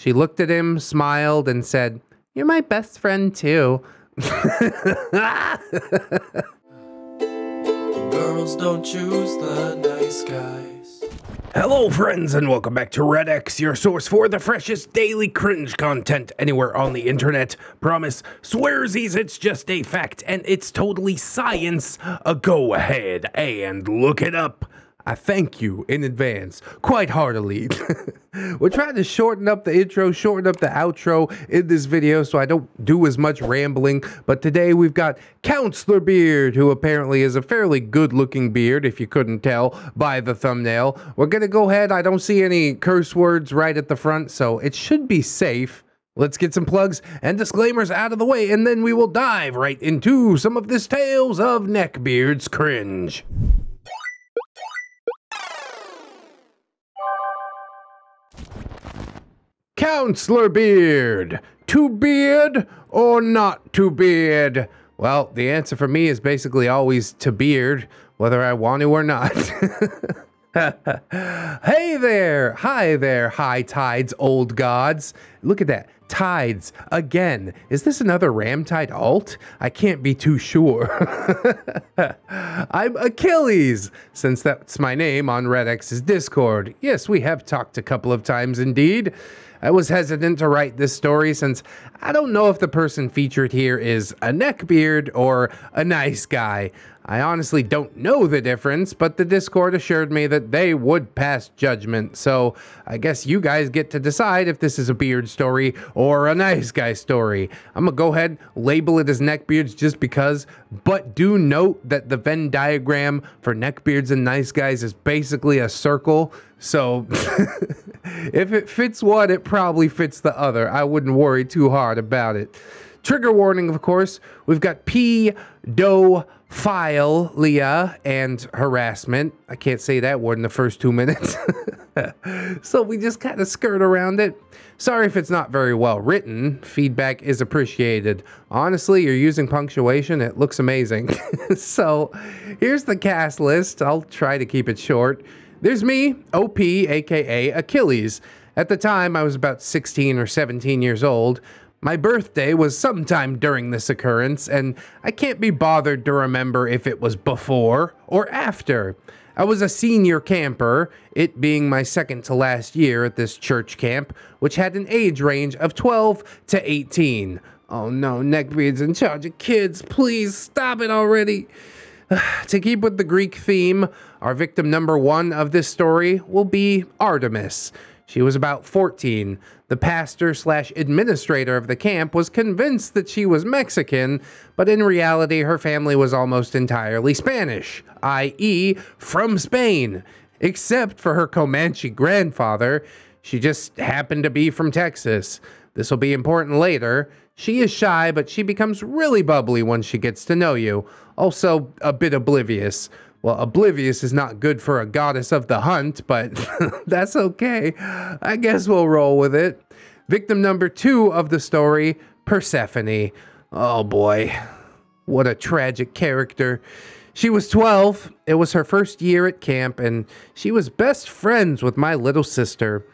She looked at him, smiled, and said, "You're my best friend, too." Girls don't choose the nice guys. Hello friends, and welcome back to ReddX, your source for the freshest daily cringe content anywhere on the internet. Promise, swearsies, it's just a fact, and it's totally science. Go ahead and look it up. I thank you in advance, quite heartily. We're trying to shorten up the intro, shorten up the outro in this video so I don't do as much rambling. But today we've got COUNSELORBEARD, who apparently is a fairly good-looking beard, if you couldn't tell by the thumbnail. We're gonna go ahead. I don't see any curse words right at the front, so it should be safe. Let's get some plugs and disclaimers out of the way, and then we will dive right into some of this Tales of Neckbeards cringe. COUNSELORBEARD, to beard or not to beard? Well, the answer for me is basically always to beard, whether I want to or not. Hey there, hi there, high tides, old gods. Look at that, tides, again. Is this another Ramtide alt? I can't be too sure. I'm Achilles, since that's my name on ReddX's Discord. Yes, we have talked a couple of times indeed. I was hesitant to write this story since I don't know if the person featured here is a neckbeard or a nice guy. I honestly don't know the difference, but the Discord assured me that they would pass judgment, so I guess you guys get to decide if this is a beard story or a nice guy story. I'm gonna go ahead, label it as neckbeards just because, but do note that the Venn diagram for neckbeards and nice guys is basically a circle, so if it fits one, it probably fits the other. I wouldn't worry too hard about it. Trigger warning, of course. We've got pedophilia and harassment. I can't say that word in the first 2 minutes. So we just kind of skirt around it. Sorry if it's not very well written. Feedback is appreciated. Honestly, you're using punctuation. It looks amazing. So here's the cast list. I'll try to keep it short. There's me, OP, aka Achilles. At the time, I was about 16 or 17 years old. My birthday was sometime during this occurrence, and I can't be bothered to remember if it was before or after. I was a senior camper, it being my second to last year at this church camp, which had an age range of 12 to 18. Oh no, Neckbeard's in charge of kids, please stop it already. To keep with the Greek theme, our victim number 1 of this story will be Artemis. She was about 14. The pastor/administrator of the camp was convinced that she was Mexican, but in reality her family was almost entirely Spanish, i.e. from Spain. Except for her Comanche grandfather, she just happened to be from Texas. This will be important later. She is shy, but she becomes really bubbly once she gets to know you. Also, a bit oblivious. Well, oblivious is not good for a goddess of the hunt, but that's okay. I guess we'll roll with it. Victim number 2 of the story, Persephone. Oh boy, what a tragic character. She was 12. It was her first year at camp, and she was best friends with my little sister.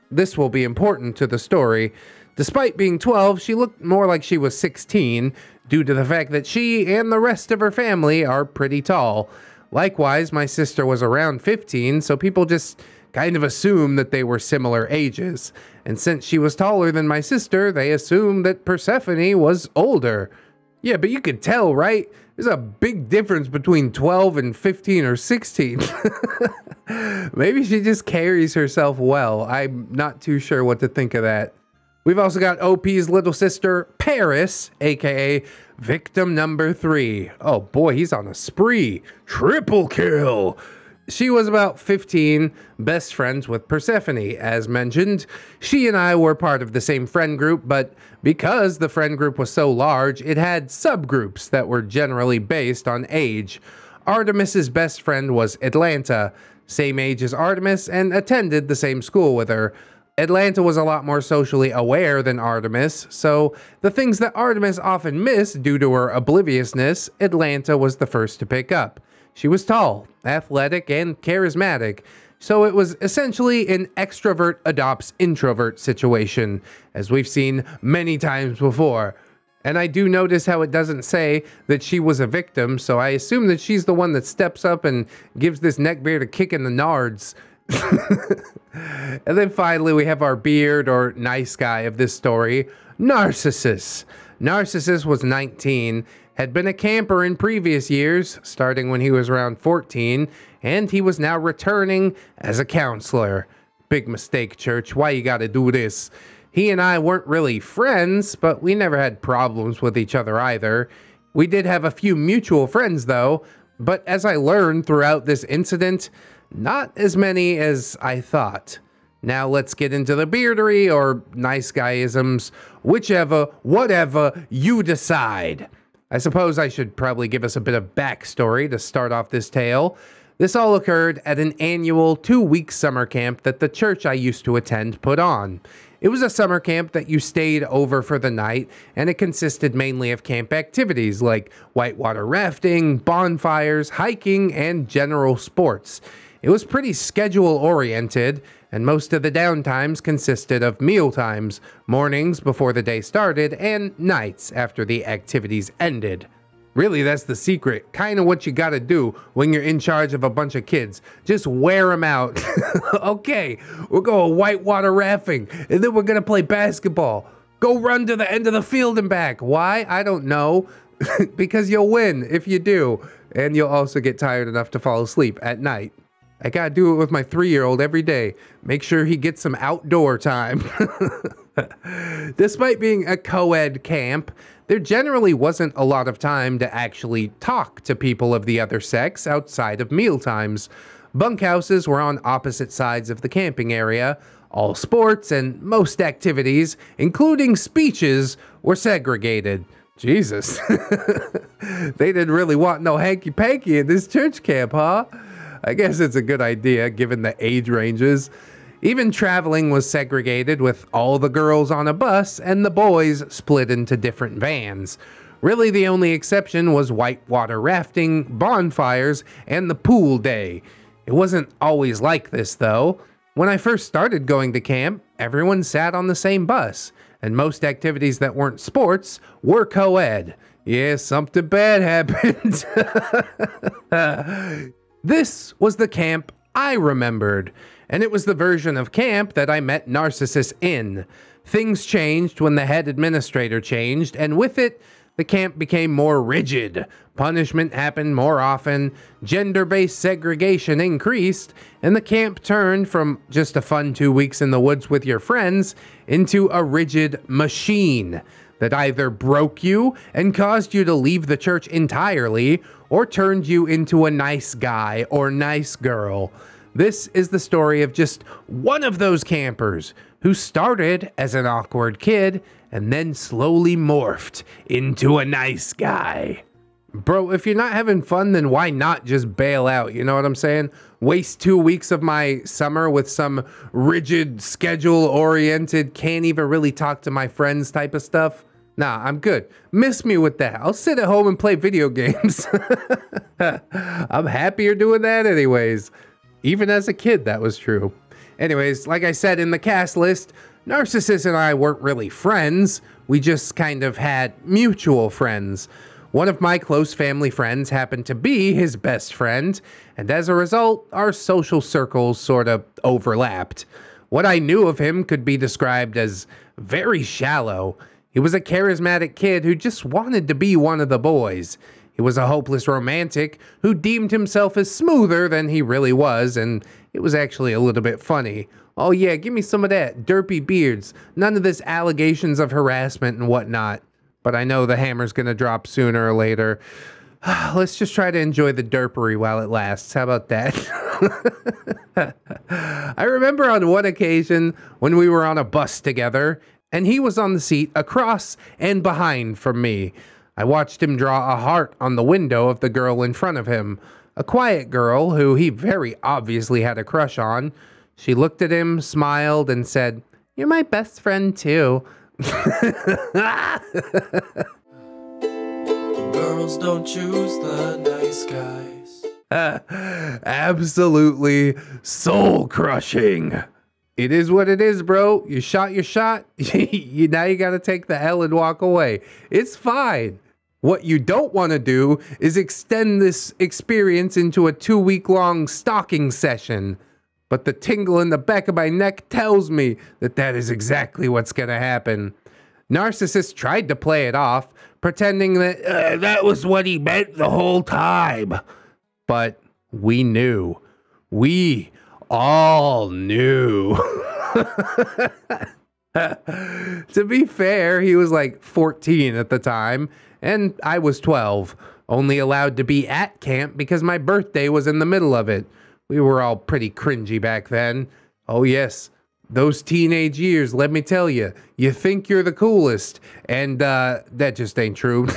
This will be important to the story. Despite being 12, she looked more like she was 16, due to the fact that she and the rest of her family are pretty tall. Likewise, my sister was around 15, so people just kind of assumed that they were similar ages. And since she was taller than my sister, they assumed that Persephone was older. Yeah, but you could tell, right? There's a big difference between 12 and 15 or 16. Maybe she just carries herself well. I'm not too sure what to think of that. We've also got OP's little sister, Paris, aka victim number 3. Oh boy, he's on a spree. Triple kill. She was about 15, best friends with Persephone, as mentioned. She and I were part of the same friend group, but because the friend group was so large, it had subgroups that were generally based on age. Artemis's best friend was Atlanta, same age as Artemis, and attended the same school with her. Atlanta was a lot more socially aware than Artemis, so the things that Artemis often missed due to her obliviousness, Atlanta was the first to pick up. She was tall, athletic, and charismatic. So it was essentially an extrovert adopts introvert situation, as we've seen many times before. And I do notice how it doesn't say that she was a victim, so I assume that she's the one that steps up and gives this neckbeard a kick in the nards. And then finally we have our beard or nice guy of this story, Narcissus. Narcissus was 19, had been a camper in previous years, starting when he was around 14, and he was now returning as a counselor. Big mistake, church. Why you gotta do this? He and I weren't really friends, but we never had problems with each other either. We did have a few mutual friends though, but as I learned throughout this incident, not as many as I thought. Now let's get into the beardery or nice guyisms, whichever, whatever you decide. I suppose I should probably give us a bit of backstory to start off this tale. This all occurred at an annual 2-week summer camp that the church I used to attend put on. It was a summer camp that you stayed over for the night, and it consisted mainly of camp activities like whitewater rafting, bonfires, hiking, and general sports. It was pretty schedule-oriented, and most of the downtimes consisted of meal times, mornings before the day started, and nights after the activities ended. Really, that's the secret. Kind of what you gotta do when you're in charge of a bunch of kids. Just wear them out. Okay, we're going whitewater rafting, and then we're gonna play basketball. Go run to the end of the field and back. Why? I don't know. Because you'll win if you do. And you'll also get tired enough to fall asleep at night. I gotta do it with my 3-year-old every day. Make sure he gets some outdoor time. Despite being a co-ed camp, there generally wasn't a lot of time to actually talk to people of the other sex outside of mealtimes. Bunkhouses were on opposite sides of the camping area. All sports and most activities, including speeches, were segregated. Jesus. They didn't really want no hanky-panky in this church camp, huh? I guess it's a good idea, given the age ranges. Even traveling was segregated, with all the girls on a bus and the boys split into different vans. Really, the only exception was whitewater rafting, bonfires, and the pool day. It wasn't always like this, though. When I first started going to camp, everyone sat on the same bus, and most activities that weren't sports were co-ed. Yeah, something bad happened. This was the camp I remembered, and it was the version of camp that I met Narcissus in. Things changed when the head administrator changed, and with it, the camp became more rigid. Punishment happened more often, gender-based segregation increased, and the camp turned from just a fun 2 weeks in the woods with your friends into a rigid machine that either broke you and caused you to leave the church entirely, or turned you into a nice guy or nice girl. This is the story of just one of those campers who started as an awkward kid and then slowly morphed into a nice guy. Bro, if you're not having fun, then why not just bail out? You know what I'm saying? Waste 2 weeks of my summer with some rigid, schedule-oriented, can't even really talk to my friends type of stuff? Nah, I'm good. Miss me with that. I'll sit at home and play video games. I'm happier doing that anyways. Even as a kid, that was true. Anyways, like I said in the cast list, Narcissus and I weren't really friends. We just kind of had mutual friends. One of my close family friends happened to be his best friend, and as a result, our social circles sort of overlapped. What I knew of him could be described as very shallow. He was a charismatic kid who just wanted to be one of the boys. He was a hopeless romantic who deemed himself as smoother than he really was, and it was actually a little bit funny. Oh yeah, give me some of that, derpy beards. None of this allegations of harassment and whatnot. But I know the hammer's gonna drop sooner or later. Let's just try to enjoy the derpery while it lasts. How about that? I remember on one occasion when we were on a bus together, and he was on the seat across and behind from me. I watched him draw a heart on the window of the girl in front of him, a quiet girl who he very obviously had a crush on. She looked at him, smiled, and said, "You're my best friend too." Girls don't choose the nice guys. Absolutely soul crushing. It is what it is, bro. You shot your shot. Now you got to take the L and walk away. It's fine. What you don't want to do is extend this experience into a 2-week-long stalking session. But the tingle in the back of my neck tells me that that is exactly what's going to happen. Narcissist tried to play it off, pretending that that was what he meant the whole time. But we knew. We all knew. To be fair, he was like 14 at the time, and I was 12, only allowed to be at camp because my birthday was in the middle of it. We were all pretty cringy back then. Oh yes, those teenage years, let me tell you, you think you're the coolest, and that just ain't true.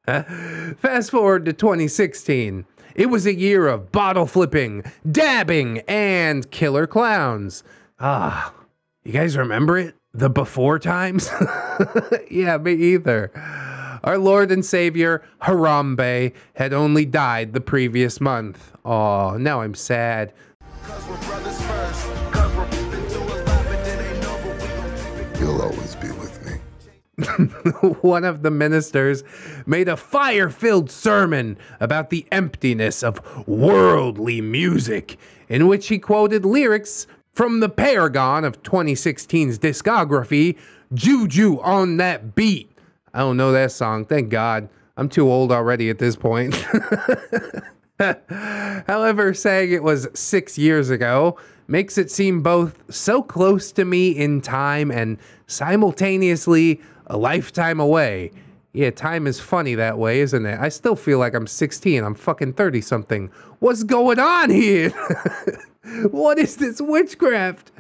Fast forward to 2016. It was a year of bottle flipping, dabbing, and killer clowns. Ah, you guys remember it? The before times? Yeah, me either. Our Lord and Savior, Harambe, had only died the previous month. Oh, now I'm sad. You'll always be with me. One of the ministers made a fire-filled sermon about the emptiness of worldly music, in which he quoted lyrics from the paragon of 2016's discography, Juju on That Beat. I don't know that song, thank God. I'm too old already at this point. However, saying it was 6 years ago makes it seem both so close to me in time and simultaneously a lifetime away. Yeah, time is funny that way, isn't it? I still feel like I'm 16. I'm fucking 30-something. What's going on here? What is this witchcraft?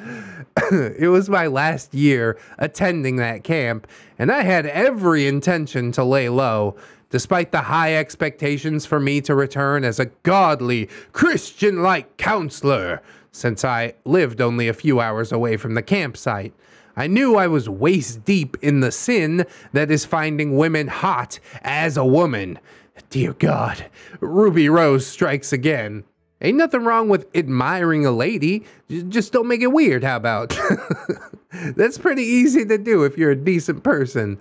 It was my last year attending that camp, and I had every intention to lay low, despite the high expectations for me to return as a godly, Christian-like counselor, since I lived only a few hours away from the campsite. I knew I was waist deep in the sin that is finding women hot as a woman. Dear God, Ruby Rose strikes again. Ain't nothing wrong with admiring a lady, just don't make it weird, how about? That's pretty easy to do if you're a decent person.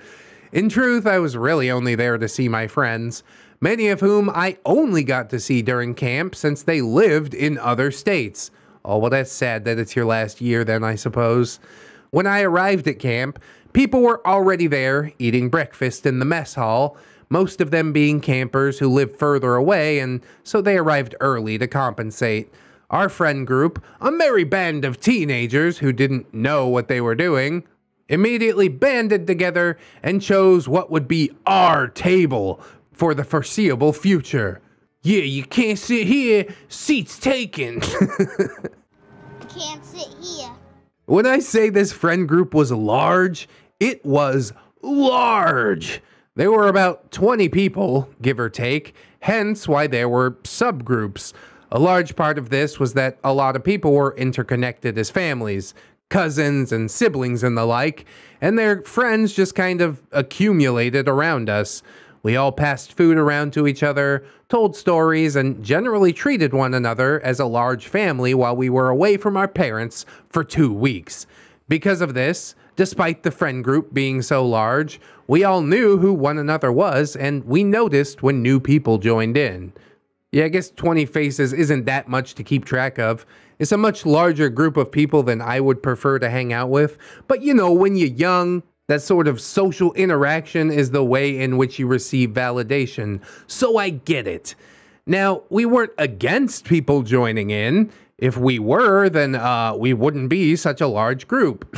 In truth, I was really only there to see my friends, many of whom I only got to see during camp since they lived in other states. Oh, well, that's sad that it's your last year then, I suppose. When I arrived at camp, people were already there eating breakfast in the mess hall, most of them being campers who lived further away, and so they arrived early to compensate. Our friend group, a merry band of teenagers who didn't know what they were doing, immediately banded together and chose what would be our table for the foreseeable future. Yeah, you can't sit here, seats taken. Can't sit here. When I say this friend group was large, it was large. There were about 20 people, give or take, hence why there were subgroups. A large part of this was that a lot of people were interconnected as families, cousins and siblings and the like, and their friends just kind of accumulated around us. We all passed food around to each other, told stories, and generally treated one another as a large family while we were away from our parents for 2 weeks. Because of this, despite the friend group being so large, we all knew who one another was, and we noticed when new people joined in. Yeah, I guess 20 faces isn't that much to keep track of. It's a much larger group of people than I would prefer to hang out with, but you know, when you're young, that sort of social interaction is the way in which you receive validation, so I get it. Now, we weren't against people joining in. If we were, then we wouldn't be such a large group.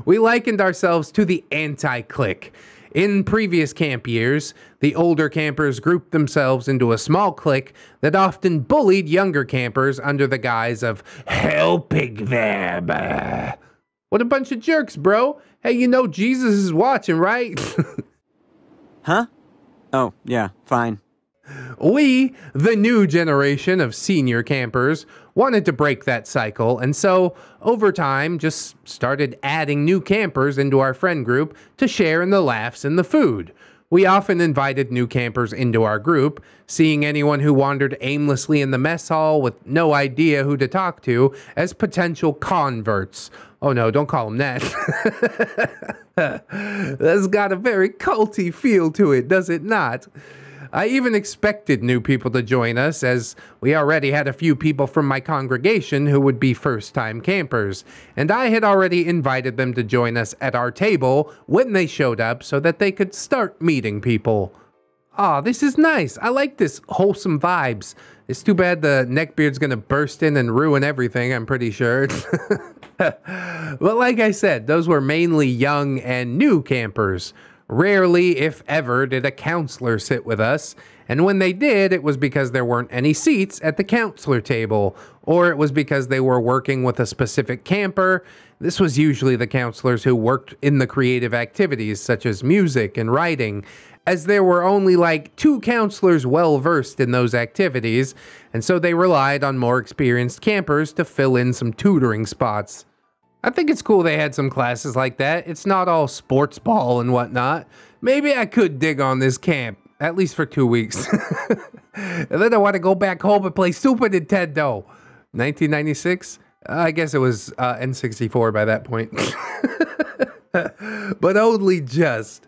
We likened ourselves to the anti-clique. In previous camp years, the older campers grouped themselves into a small clique that often bullied younger campers under the guise of helping them. What a bunch of jerks, bro. Hey, you know Jesus is watching, right? Huh? Oh, yeah, fine. We, the new generation of senior campers, wanted to break that cycle, and so, over time, just started adding new campers into our friend group to share in the laughs and the food. We often invited new campers into our group, seeing anyone who wandered aimlessly in the mess hall with no idea who to talk to as potential converts. Oh no, don't call them that. That's got a very culty feel to it, does it not? I even expected new people to join us, as we already had a few people from my congregation who would be first-time campers, and I had already invited them to join us at our table when they showed up so that they could start meeting people. Aw, this is nice. I like this wholesome vibes. It's too bad the neckbeard's gonna burst in and ruin everything, I'm pretty sure. But like I said, those were mainly young and new campers. Rarely, if ever, did a counselor sit with us, and when they did, it was because there weren't any seats at the counselor table, or it was because they were working with a specific camper. This was usually the counselors who worked in the creative activities such as music and writing, as there were only like 2 counselors well-versed in those activities, and so they relied on more experienced campers to fill in some tutoring spots. I think it's cool they had some classes like that. It's not all sports ball and whatnot. Maybe I could dig on this camp, at least for 2 weeks. And then I want to go back home and play Super Nintendo. 1996? I guess it was N64 by that point. But only just.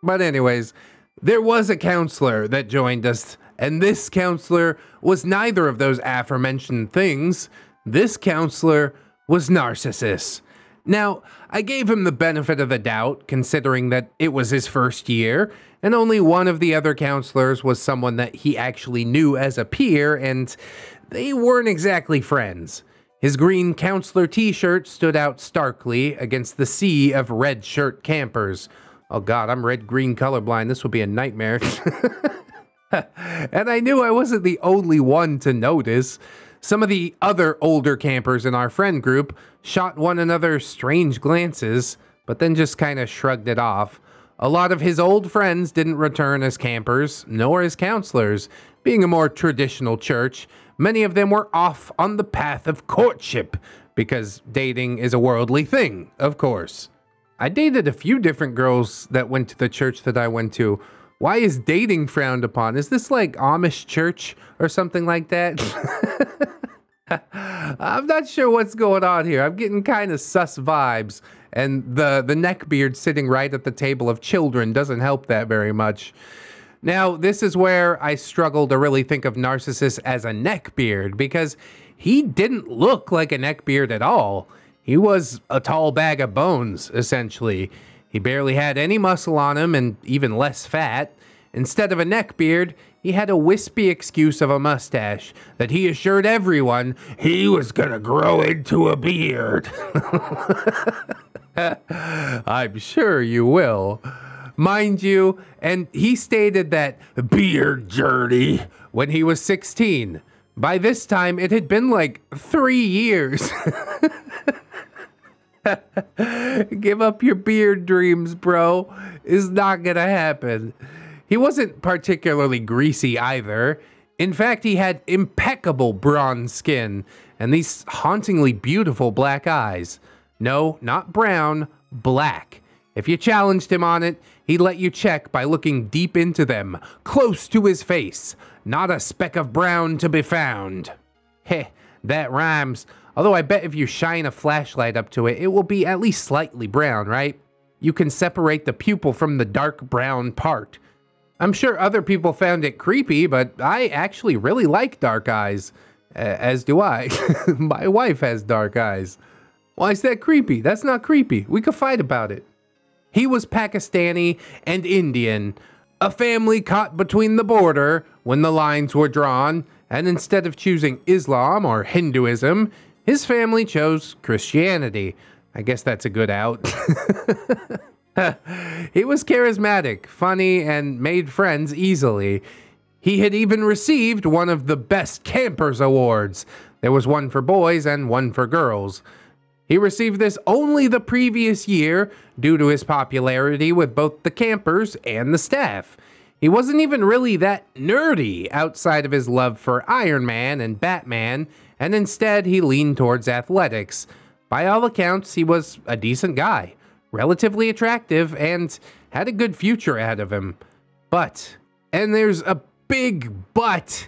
But anyways, there was a counselor that joined us, and this counselor was neither of those aforementioned things. This counselor was Narcissus. Now, I gave him the benefit of the doubt, considering that it was his first year, and only one of the other counselors was someone that he actually knew as a peer, and they weren't exactly friends. His green counselor t-shirt stood out starkly against the sea of red shirt campers. Oh god, I'm red-green colorblind. This will be a nightmare. And I knew I wasn't the only one to notice. Some of the other older campers in our friend group shot one another strange glances, but then just kind of shrugged it off. A lot of his old friends didn't return as campers, nor as counselors. Being a more traditional church, many of them were off on the path of courtship, because dating is a worldly thing, of course. I dated a few different girls that went to the church that I went to. Why is dating frowned upon? Is this like Amish church or something like that? I'm not sure what's going on here. I'm getting kind of sus vibes, and the neckbeard sitting right at the table of children doesn't help that very much. Now, this is where I struggle to really think of Narcissus as a neckbeard, because he didn't look like a neckbeard at all. He was a tall bag of bones, essentially. He barely had any muscle on him, and even less fat. Instead of a neckbeard, he had a wispy excuse of a mustache that he assured everyone he was gonna grow into a beard. I'm sure you will. Mind you, and he stated that beard journey when he was 16. By this time, it had been like 3 years. Give up your beard dreams, bro. It's not gonna happen. He wasn't particularly greasy either. In fact, he had impeccable bronze skin and these hauntingly beautiful black eyes. No, not brown, black. If you challenged him on it, he'd let you check by looking deep into them, close to his face. Not a speck of brown to be found. Heh, that rhymes. Although I bet if you shine a flashlight up to it, it will be at least slightly brown, right? You can separate the pupil from the dark brown part. I'm sure other people found it creepy, but I actually really like dark eyes. As do I. My wife has dark eyes. Why is that creepy? That's not creepy. We could fight about it. He was Pakistani and Indian, a family caught between the border when the lines were drawn, and instead of choosing Islam or Hinduism, his family chose Christianity. I guess that's a good out. He was charismatic, funny, and made friends easily. He had even received one of the Best Campers awards. There was one for boys and one for girls. He received this only the previous year due to his popularity with both the campers and the staff. He wasn't even really that nerdy outside of his love for Iron Man and Batman, and instead he leaned towards athletics. By all accounts, he was a decent guy, relatively attractive, and had a good future ahead of him. But, and there's a big but,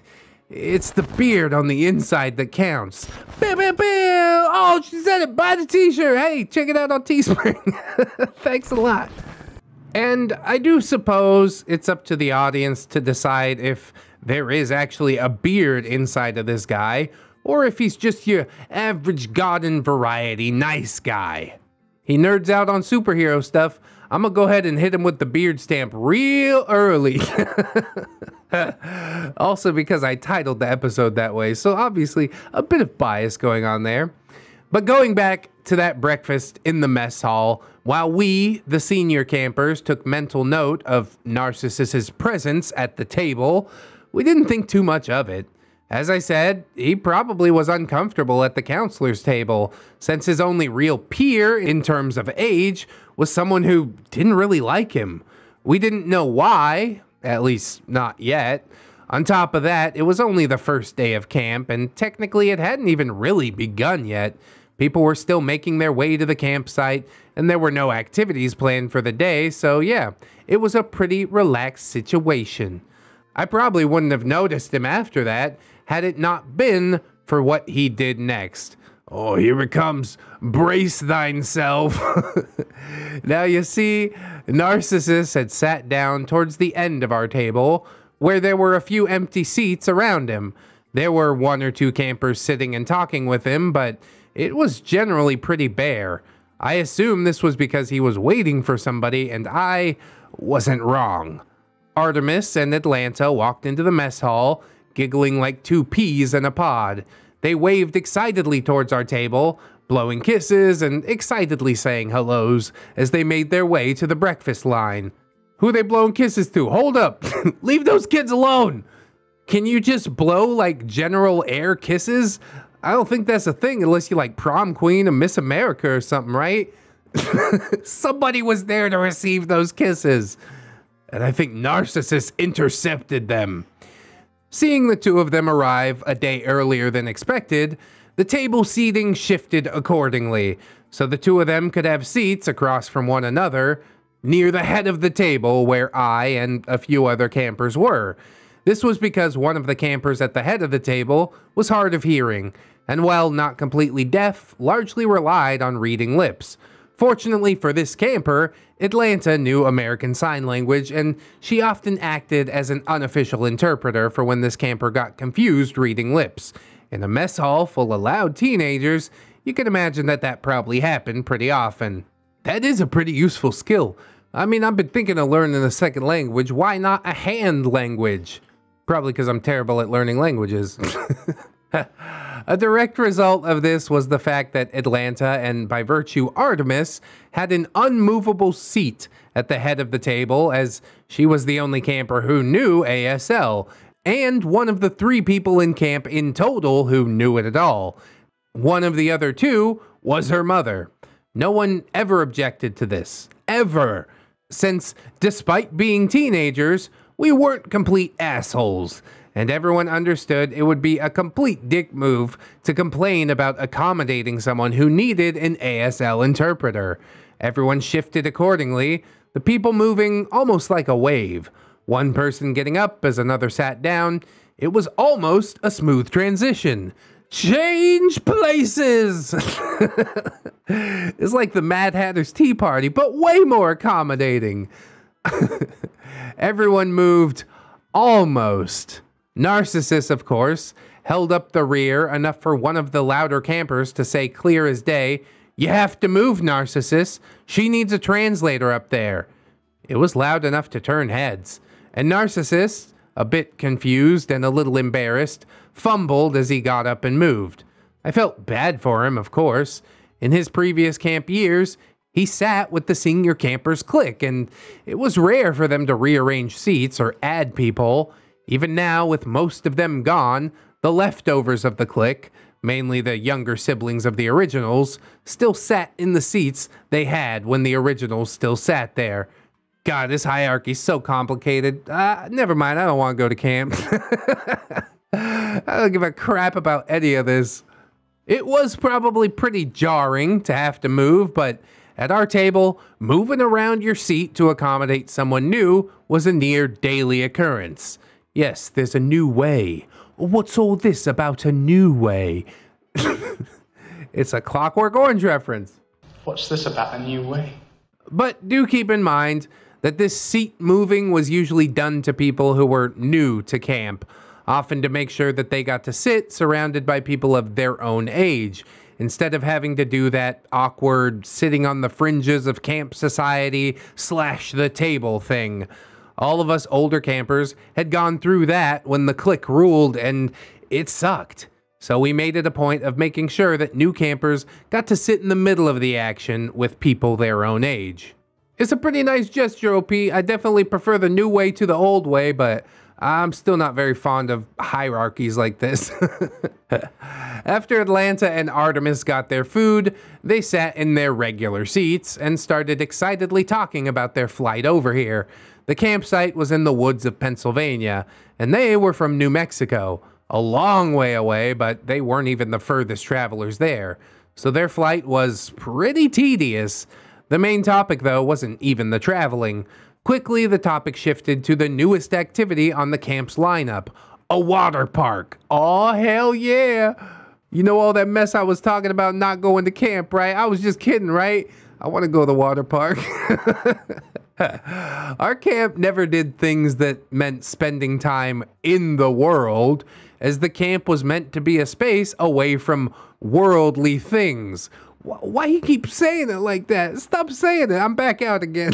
it's the beard on the inside that counts. Bam, bam, bam! Oh, she said it, buy the t-shirt! Hey, check it out on Teespring. Thanks a lot. And I do suppose it's up to the audience to decide if there is actually a beard inside of this guy, or if he's just your average garden variety nice guy. He nerds out on superhero stuff. I'm gonna go ahead and hit him with the beard stamp real early. Also because I titled the episode that way, so obviously a bit of bias going on there. But going back to that breakfast in the mess hall, while we, the senior campers, took mental note of Narcissus's presence at the table, we didn't think too much of it. As I said, he probably was uncomfortable at the counselor's table, since his only real peer in terms of age was someone who didn't really like him. We didn't know why, at least not yet. On top of that, it was only the first day of camp, and technically it hadn't even really begun yet. People were still making their way to the campsite, and there were no activities planned for the day, so yeah, it was a pretty relaxed situation. I probably wouldn't have noticed him after that, had it not been for what he did next. Oh, here it comes. Brace thyself. Now you see, Narcissus had sat down towards the end of our table, where there were a few empty seats around him. There were 1 or 2 campers sitting and talking with him, but it was generally pretty bare. I assume this was because he was waiting for somebody, and I wasn't wrong. Artemis and Atlanta walked into the mess hall, giggling like 2 peas in a pod. They waved excitedly towards our table, blowing kisses and excitedly saying hellos as they made their way to the breakfast line. Who are they blowing kisses to? Hold up! Leave those kids alone! Can you just blow like general air kisses? I don't think that's a thing unless you like prom queen or Miss America or something, right? Somebody was there to receive those kisses. And I think Narcissus intercepted them. Seeing the 2 of them arrive a day earlier than expected, the table seating shifted accordingly, so the 2 of them could have seats across from one another, near the head of the table where I and a few other campers were. This was because one of the campers at the head of the table was hard of hearing, and while not completely deaf, largely relied on reading lips. Fortunately for this camper, Atlanta knew American Sign Language, and she often acted as an unofficial interpreter for when this camper got confused reading lips. In a mess hall full of loud teenagers, you can imagine that probably happened pretty often. That is a pretty useful skill. I mean, I've been thinking of learning a second language. Why not a hand language? Probably because I'm terrible at learning languages. A direct result of this was the fact that Atlanta, and by virtue Artemis, had an unmovable seat at the head of the table, as she was the only camper who knew ASL, and one of the 3 people in camp in total who knew it at all. One of the other 2 was her mother. No one ever objected to this. Ever. Since, despite being teenagers, we weren't complete assholes. And everyone understood it would be a complete dick move to complain about accommodating someone who needed an ASL interpreter. Everyone shifted accordingly, the people moving almost like a wave. One person getting up as another sat down. It was almost a smooth transition. Change places! It's like the Mad Hatter's Tea Party, but way more accommodating. Everyone moved almost. Narcissus, of course, held up the rear enough for one of the louder campers to say clear as day, "You have to move, Narcissus. She needs a translator up there." It was loud enough to turn heads, and Narcissus, a bit confused and a little embarrassed, fumbled as he got up and moved. I felt bad for him, of course. In his previous camp years, he sat with the senior campers clique, and it was rare for them to rearrange seats or add people. Even now, with most of them gone, the leftovers of the clique, mainly the younger siblings of the originals, still sat in the seats they had when the originals still sat there. God, this hierarchy's so complicated. Never mind, I don't want to go to camp. I don't give a crap about any of this. It was probably pretty jarring to have to move, but At our table, moving around your seat to accommodate someone new was a near daily occurrence. Yes, there's a new way. What's all this about a new way? It's a Clockwork Orange reference. What's this about a new way? But do keep in mind that this seat moving was usually done to people who were new to camp, often to make sure that they got to sit surrounded by people of their own age, instead of having to do that awkward sitting on the fringes of camp society / the table thing. All of us older campers had gone through that when the clique ruled, and it sucked. So we made it a point of making sure that new campers got to sit in the middle of the action with people their own age. It's a pretty nice gesture, OP. I definitely prefer the new way to the old way, but I'm still not very fond of hierarchies like this. After Atlanta and Artemis got their food, they sat in their regular seats and started excitedly talking about their flight over here. The campsite was in the woods of Pennsylvania, and they were from New Mexico. A long way away, but they weren't even the furthest travelers there. So their flight was pretty tedious. The main topic, though, wasn't even the traveling. Quickly, the topic shifted to the newest activity on the camp's lineup, a water park. Aw, hell yeah. You know all that mess I was talking about not going to camp, right? I was just kidding, right? I want to go to the water park. Our camp never did things that meant spending time in the world, as the camp was meant to be a space away from worldly things. Why you keep saying it like that? Stop saying it. I'm back out again.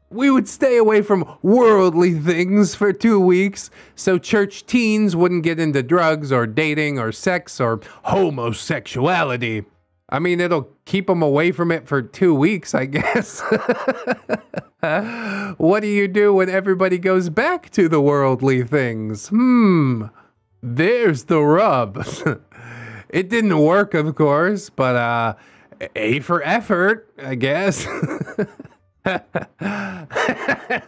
We would stay away from worldly things for 2 weeks so church teens wouldn't get into drugs or dating or sex or homosexuality. I mean, it'll keep them away from it for 2 weeks, I guess. What do you do when everybody goes back to the worldly things? There's the rub. It didn't work, of course, but A for effort, I guess.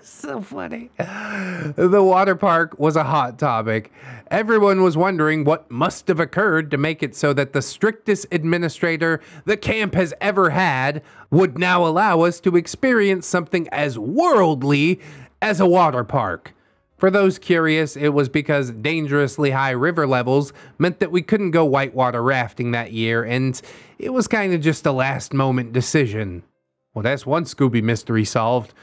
So funny. The water park was a hot topic. Everyone was wondering what must have occurred to make it so that the strictest administrator the camp has ever had would now allow us to experience something as worldly as a water park. For those curious, it was because dangerously high river levels meant that we couldn't go whitewater rafting that year, and it was kind of just a last-moment decision. Well, that's one Scooby mystery solved.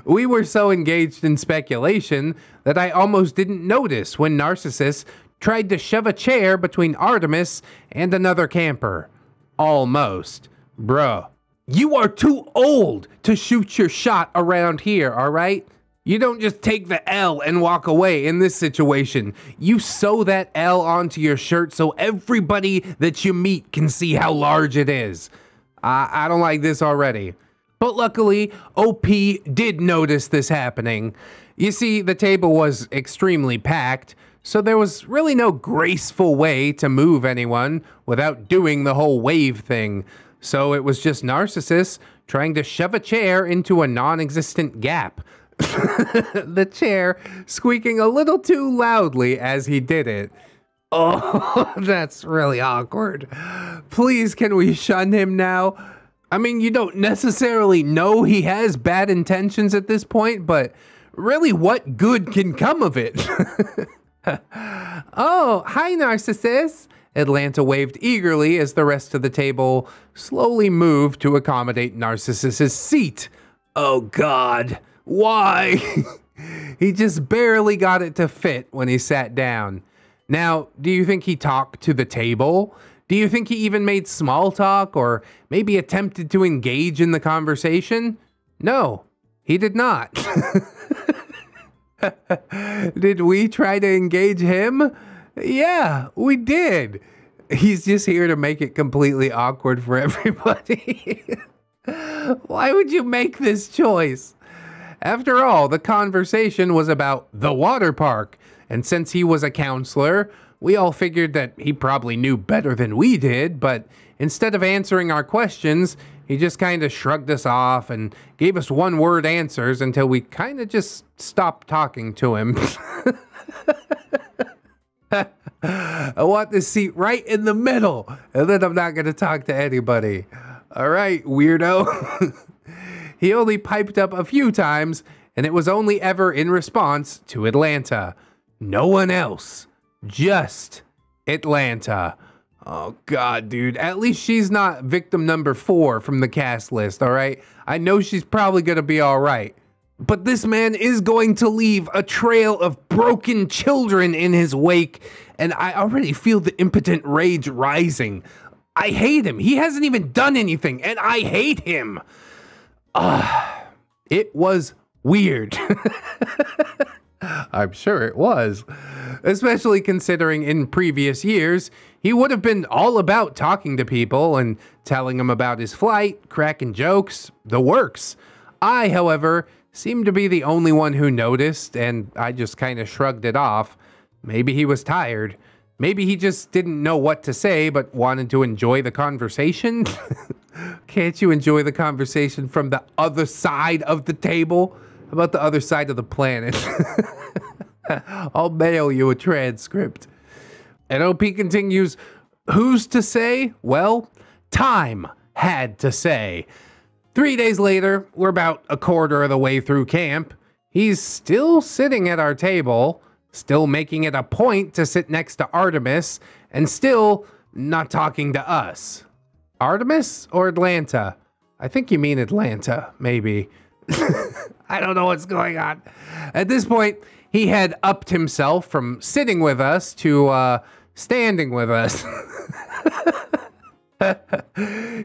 We were so engaged in speculation that I almost didn't notice when Narcissus tried to shove a chair between Artemis and another camper. Almost. Bruh, you are too old to shoot your shot around here, all right? You don't just take the L and walk away in this situation. You sew that L onto your shirt so everybody that you meet can see how large it is. I don't like this already. But luckily, OP did notice this happening. You see, the table was extremely packed, so there was really no graceful way to move anyone without doing the whole wave thing. So it was just Narcissus trying to shove a chair into a non-existent gap. The chair squeaking a little too loudly as he did it. Oh, that's really awkward. Please, can we shun him now? I mean, you don't necessarily know he has bad intentions at this point, but really, what good can come of it? Oh, hi, Narcissus. Atlanta waved eagerly as the rest of the table slowly moved to accommodate Narcissus's seat. Oh, God. Why? He just barely got it to fit when he sat down. Now, do you think he talked to the table? Do you think he even made small talk or maybe attempted to engage in the conversation? No, he did not. Did we try to engage him? Yeah, we did. He's just here to make it completely awkward for everybody. Why would you make this choice? After all, the conversation was about the water park, and since he was a counselor, we all figured that he probably knew better than we did, but instead of answering our questions, he just kind of shrugged us off and gave us one-word answers until we kind of just stopped talking to him. I want this seat right in the middle, and then I'm not going to talk to anybody. All right, weirdo. He only piped up a few times, and it was only ever in response to Atlanta. No one else. Just Atlanta. Oh, God, dude. At least she's not victim number 4 from the cast list, all right? I know she's probably going to be all right. But this man is going to leave a trail of broken children in his wake, and I already feel the impotent rage rising. I hate him. He hasn't even done anything, and I hate him. It was weird. I'm sure it was. Especially considering in previous years, he would have been all about talking to people and telling them about his flight, cracking jokes, the works. I, however, seemed to be the only one who noticed, and I just kind of shrugged it off. Maybe he was tired. Maybe he just didn't know what to say, but wanted to enjoy the conversation. Can't you enjoy the conversation from the other side of the table? How about the other side of the planet? I'll mail you a transcript. And OP continues, who's to say? Well, time had to say. 3 days later, we're about a quarter of the way through camp. He's still sitting at our table, still making it a point to sit next to Artemis, and still not talking to us. Artemis or Atlanta? I think you mean Atlanta, maybe. I don't know what's going on. At this point, he had upped himself from sitting with us to standing with us.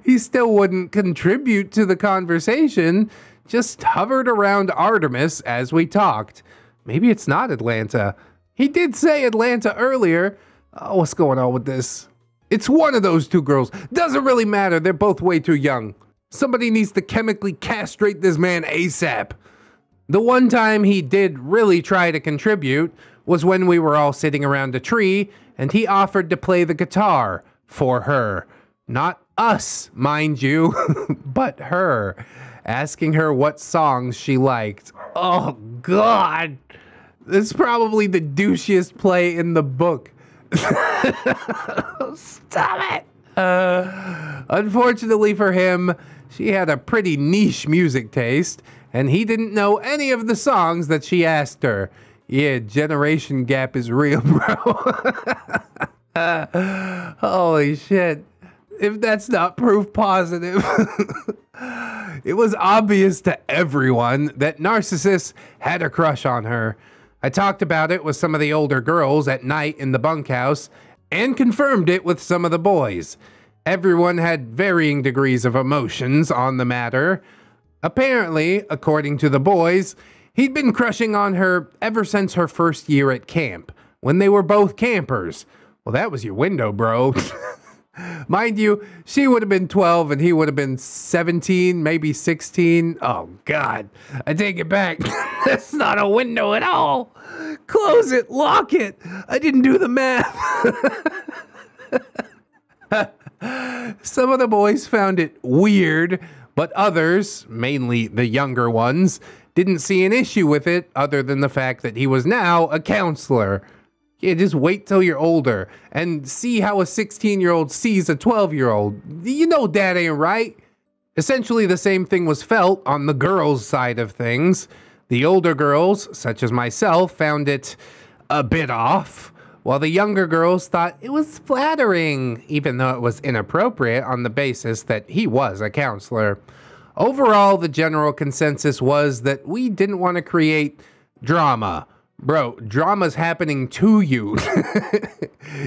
He still wouldn't contribute to the conversation, just hovered around Artemis as we talked. Maybe it's not Atlanta. He did say Atlanta earlier. Oh, what's going on with this? It's one of those two girls. Doesn't really matter. They're both way too young. Somebody needs to chemically castrate this man ASAP. The one time he did really try to contribute was when we were all sitting around a tree and he offered to play the guitar for her. Not us, mind you, but her. Asking her what songs she liked. Oh, God. This is probably the douchiest play in the book. Stop it. Unfortunately for him, she had a pretty niche music taste, and he didn't know any of the songs that she asked her. Yeah, generation gap is real, bro. Holy shit. If that's not proof positive. It was obvious to everyone that Narcissus had a crush on her. I talked about it with some of the older girls at night in the bunkhouse and confirmed it with some of the boys. Everyone had varying degrees of emotions on the matter. Apparently, according to the boys, he'd been crushing on her ever since her first year at camp, when they were both campers. Well, that was your window, bro. Mind you, she would have been 12 and he would have been 17, maybe 16. Oh, God. I take it back. That's not a window at all. Close it. Lock it. I didn't do the math. Some of the boys found it weird, but others, mainly the younger ones, didn't see an issue with it other than the fact that he was now a counselor. Yeah, just wait till you're older and see how a 16-year-old sees a 12-year-old. You know that ain't right. Essentially, the same thing was felt on the girls' side of things. The older girls, such as myself, found it a bit off, while the younger girls thought it was flattering, even though it was inappropriate on the basis that he was a counselor. Overall, the general consensus was that we didn't want to create drama. Bro, drama's happening to you.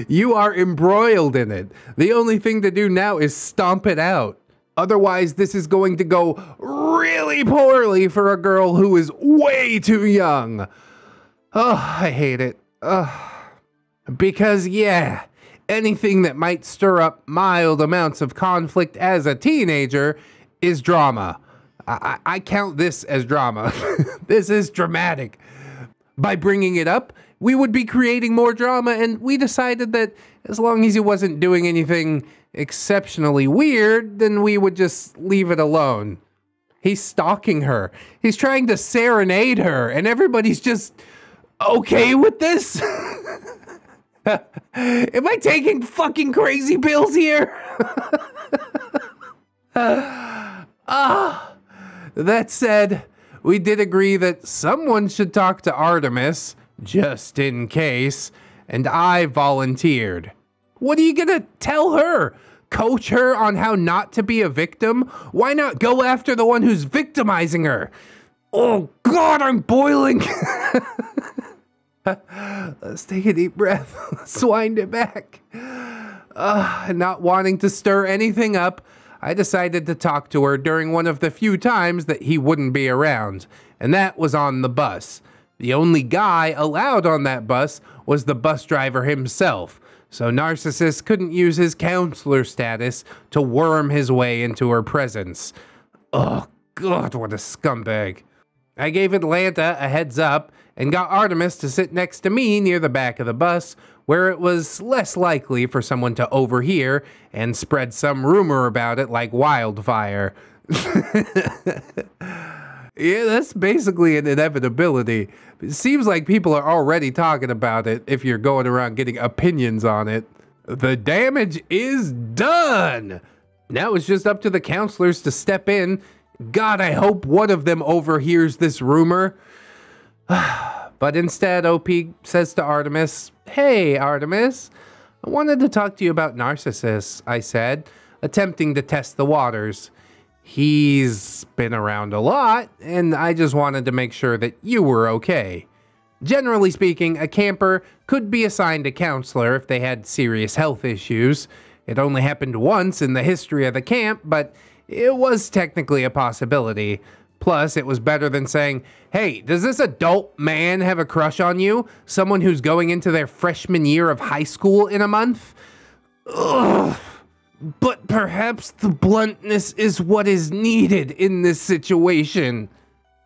You are embroiled in it. The only thing to do now is stomp it out. Otherwise, this is going to go really poorly for a girl who is way too young. Oh, I hate it. Because, yeah, anything that might stir up mild amounts of conflict as a teenager is drama. I count this as drama. This is dramatic. By bringing it up, we would be creating more drama, and we decided that as long as he wasn't doing anything exceptionally weird, then we would just leave it alone. He's stalking her. He's trying to serenade her, and everybody's just okay with this? Am I taking fucking crazy pills here? That said, we did agree that someone should talk to Artemis, just in case, and I volunteered. What are you gonna tell her? Coach her on how not to be a victim? Why not go after the one who's victimizing her? Oh God, I'm boiling. Let's take a deep breath. Let's wind it back. Not wanting to stir anything up, I decided to talk to her during one of the few times that he wouldn't be around, and that was on the bus. The only guy allowed on that bus was the bus driver himself, so Narcissus couldn't use his counselor status to worm his way into her presence. Oh God, what a scumbag. I gave Atlanta a heads up and got Artemis to sit next to me near the back of the bus, where it was less likely for someone to overhear and spread some rumor about it like wildfire. Yeah, that's basically an inevitability. It seems like people are already talking about it if you're going around getting opinions on it. The damage is done! Now it's just up to the counselors to step in. God, I hope one of them overhears this rumor. But instead, OP says to Artemis, "Hey, Artemis, I wanted to talk to you about Narcissus," I said, attempting to test the waters. "He's been around a lot, and I just wanted to make sure that you were okay." Generally speaking, a camper could be assigned a counselor if they had serious health issues. It only happened once in the history of the camp, but it was technically a possibility. Plus, it was better than saying, "Hey, does this adult man have a crush on you? Someone who's going into their freshman year of high school in a month?" Ugh. But perhaps the bluntness is what is needed in this situation.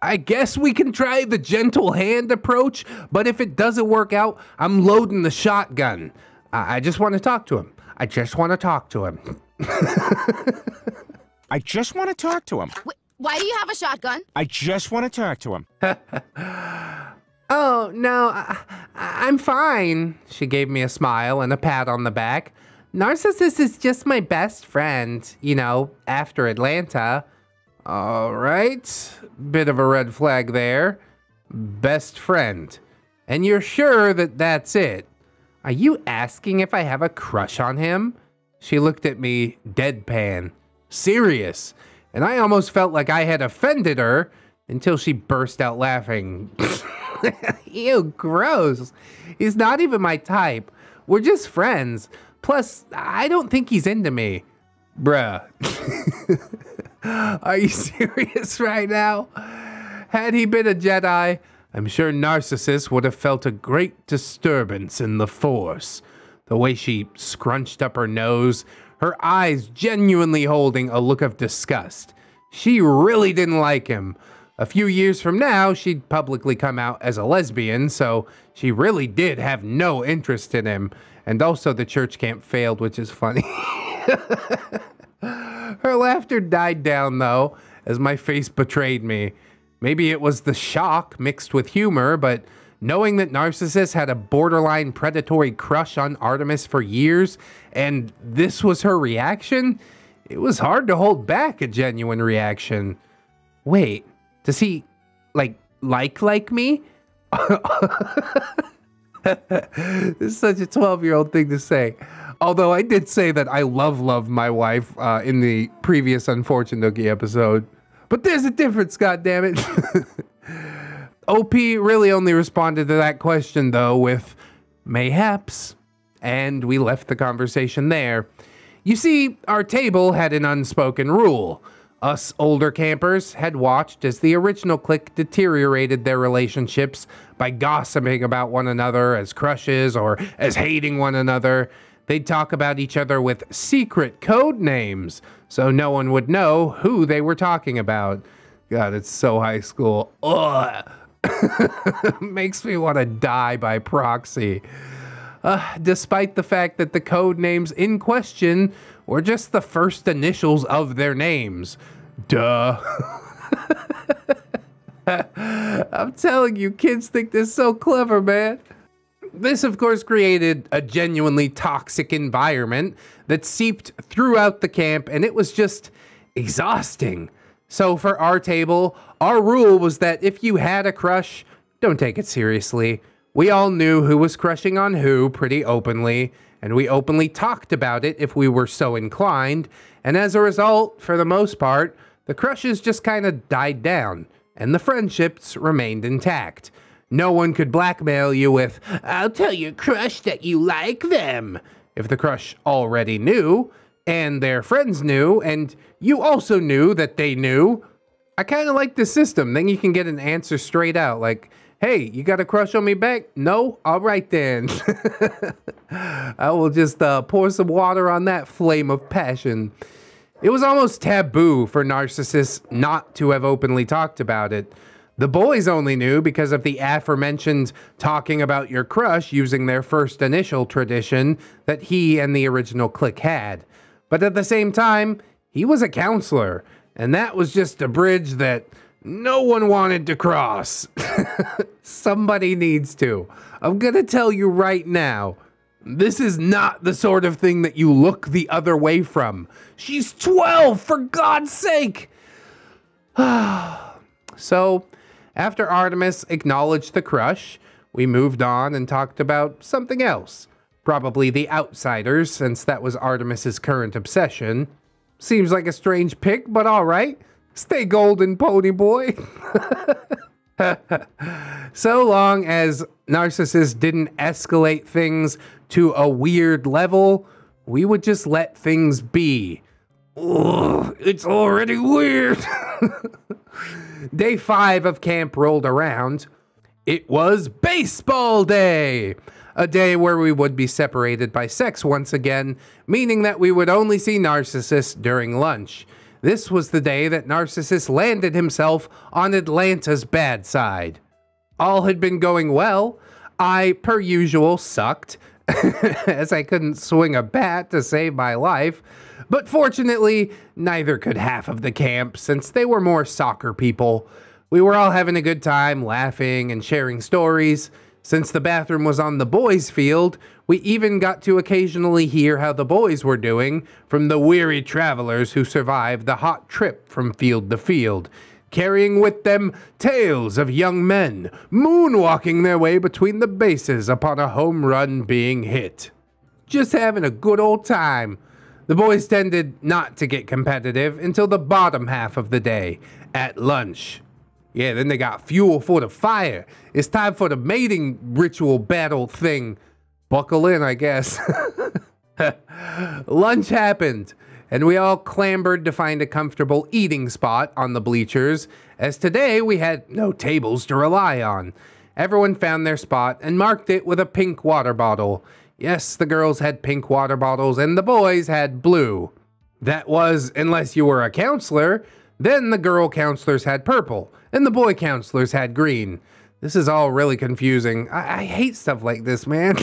I guess we can try the gentle hand approach, but if it doesn't work out, I'm loading the shotgun. I just want to talk to him. I just want to talk to him. I just want to talk to him. Why do you have a shotgun? I just want to talk to him. Oh, no, I'm fine. She gave me a smile and a pat on the back. Narcissus is just my best friend, you know, after Atlanta. All right, bit of a red flag there. Best friend. And you're sure that that's it? Are you asking if I have a crush on him? She looked at me deadpan. Serious. And I almost felt like I had offended her until she burst out laughing. Ew, gross. He's not even my type. We're just friends. Plus, I don't think he's into me. Bruh. Are you serious right now? Had he been a Jedi, I'm sure Narcissus would have felt a great disturbance in the Force. The way she scrunched up her nose, her eyes genuinely holding a look of disgust. She really didn't like him. A few years from now, she'd publicly come out as a lesbian, so she really did have no interest in him. And also the church camp failed, which is funny. Her laughter died down, though, as my face betrayed me. Maybe it was the shock mixed with humor, but knowing that Narcissus had a borderline predatory crush on Artemis for years, and this was her reaction, it was hard to hold back a genuine reaction. Wait, does he, like me? This is such a 12-year-old thing to say. Although I did say that I love my wife in the previous Unfortunate Nookie episode. But there's a difference, goddammit. OP really only responded to that question, though, with mayhaps. And we left the conversation there. You see, our table had an unspoken rule. Us older campers had watched as the original clique deteriorated their relationships by gossiping about one another as crushes or as hating one another. They'd talk about each other with secret code names, so no one would know who they were talking about. God, it's so high school. Ugh. Makes me want to die by proxy. Despite the fact that the code names in question were just the first initials of their names. Duh. I'm telling you, kids think they're so clever, man. This, of course, created a genuinely toxic environment that seeped throughout the camp, and it was just exhausting. So for our table, our rule was that if you had a crush, don't take it seriously. We all knew who was crushing on who pretty openly, and we openly talked about it if we were so inclined, and as a result, for the most part, the crushes just kind of died down, and the friendships remained intact. No one could blackmail you with, "I'll tell your crush that you like them," if the crush already knew, and their friends knew, and you also knew that they knew. I kind of like this system. Then you can get an answer straight out, like, "Hey, you got a crush on me back? No? All right then." I will just pour some water on that flame of passion. It was almost taboo for narcissists not to have openly talked about it. The boys only knew because of the aforementioned talking about your crush using their first initial tradition that he and the original clique had. But at the same time, he was a counselor, and that was just a bridge that no one wanted to cross. Somebody needs to. I'm gonna tell you right now, this is not the sort of thing that you look the other way from. She's 12, for God's sake! So, after Artemis acknowledged the crush, we moved on and talked about something else. Probably the Outsiders, since that was Artemis's current obsession. Seems like a strange pick, but alright. Stay golden, pony boy. So long as narcissists didn't escalate things to a weird level, we would just let things be. Ugh, it's already weird. Day 5 of camp rolled around. It was baseball day. A day where we would be separated by sex once again, meaning that we would only see Narcissus during lunch. This was the day that Narcissus landed himself on Atlanta's bad side. All had been going well. I, per usual, sucked, as I couldn't swing a bat to save my life. But fortunately, neither could half of the camp, since they were more soccer people. We were all having a good time, laughing and sharing stories. Since the bathroom was on the boys' field, we even got to occasionally hear how the boys were doing from the weary travelers who survived the hot trip from field to field, carrying with them tales of young men moonwalking their way between the bases upon a home run being hit. Just having a good old time. The boys tended not to get competitive until the bottom half of the day, at lunch. Yeah, then they got fuel for the fire. It's time for the mating ritual battle thing. Buckle in, I guess. Lunch happened, and we all clambered to find a comfortable eating spot on the bleachers, as today we had no tables to rely on. Everyone found their spot and marked it with a pink water bottle. Yes, the girls had pink water bottles, and the boys had blue. That was, unless you were a counselor. Then the girl counselors had purple, and the boy counselors had green. This is all really confusing. I hate stuff like this, man.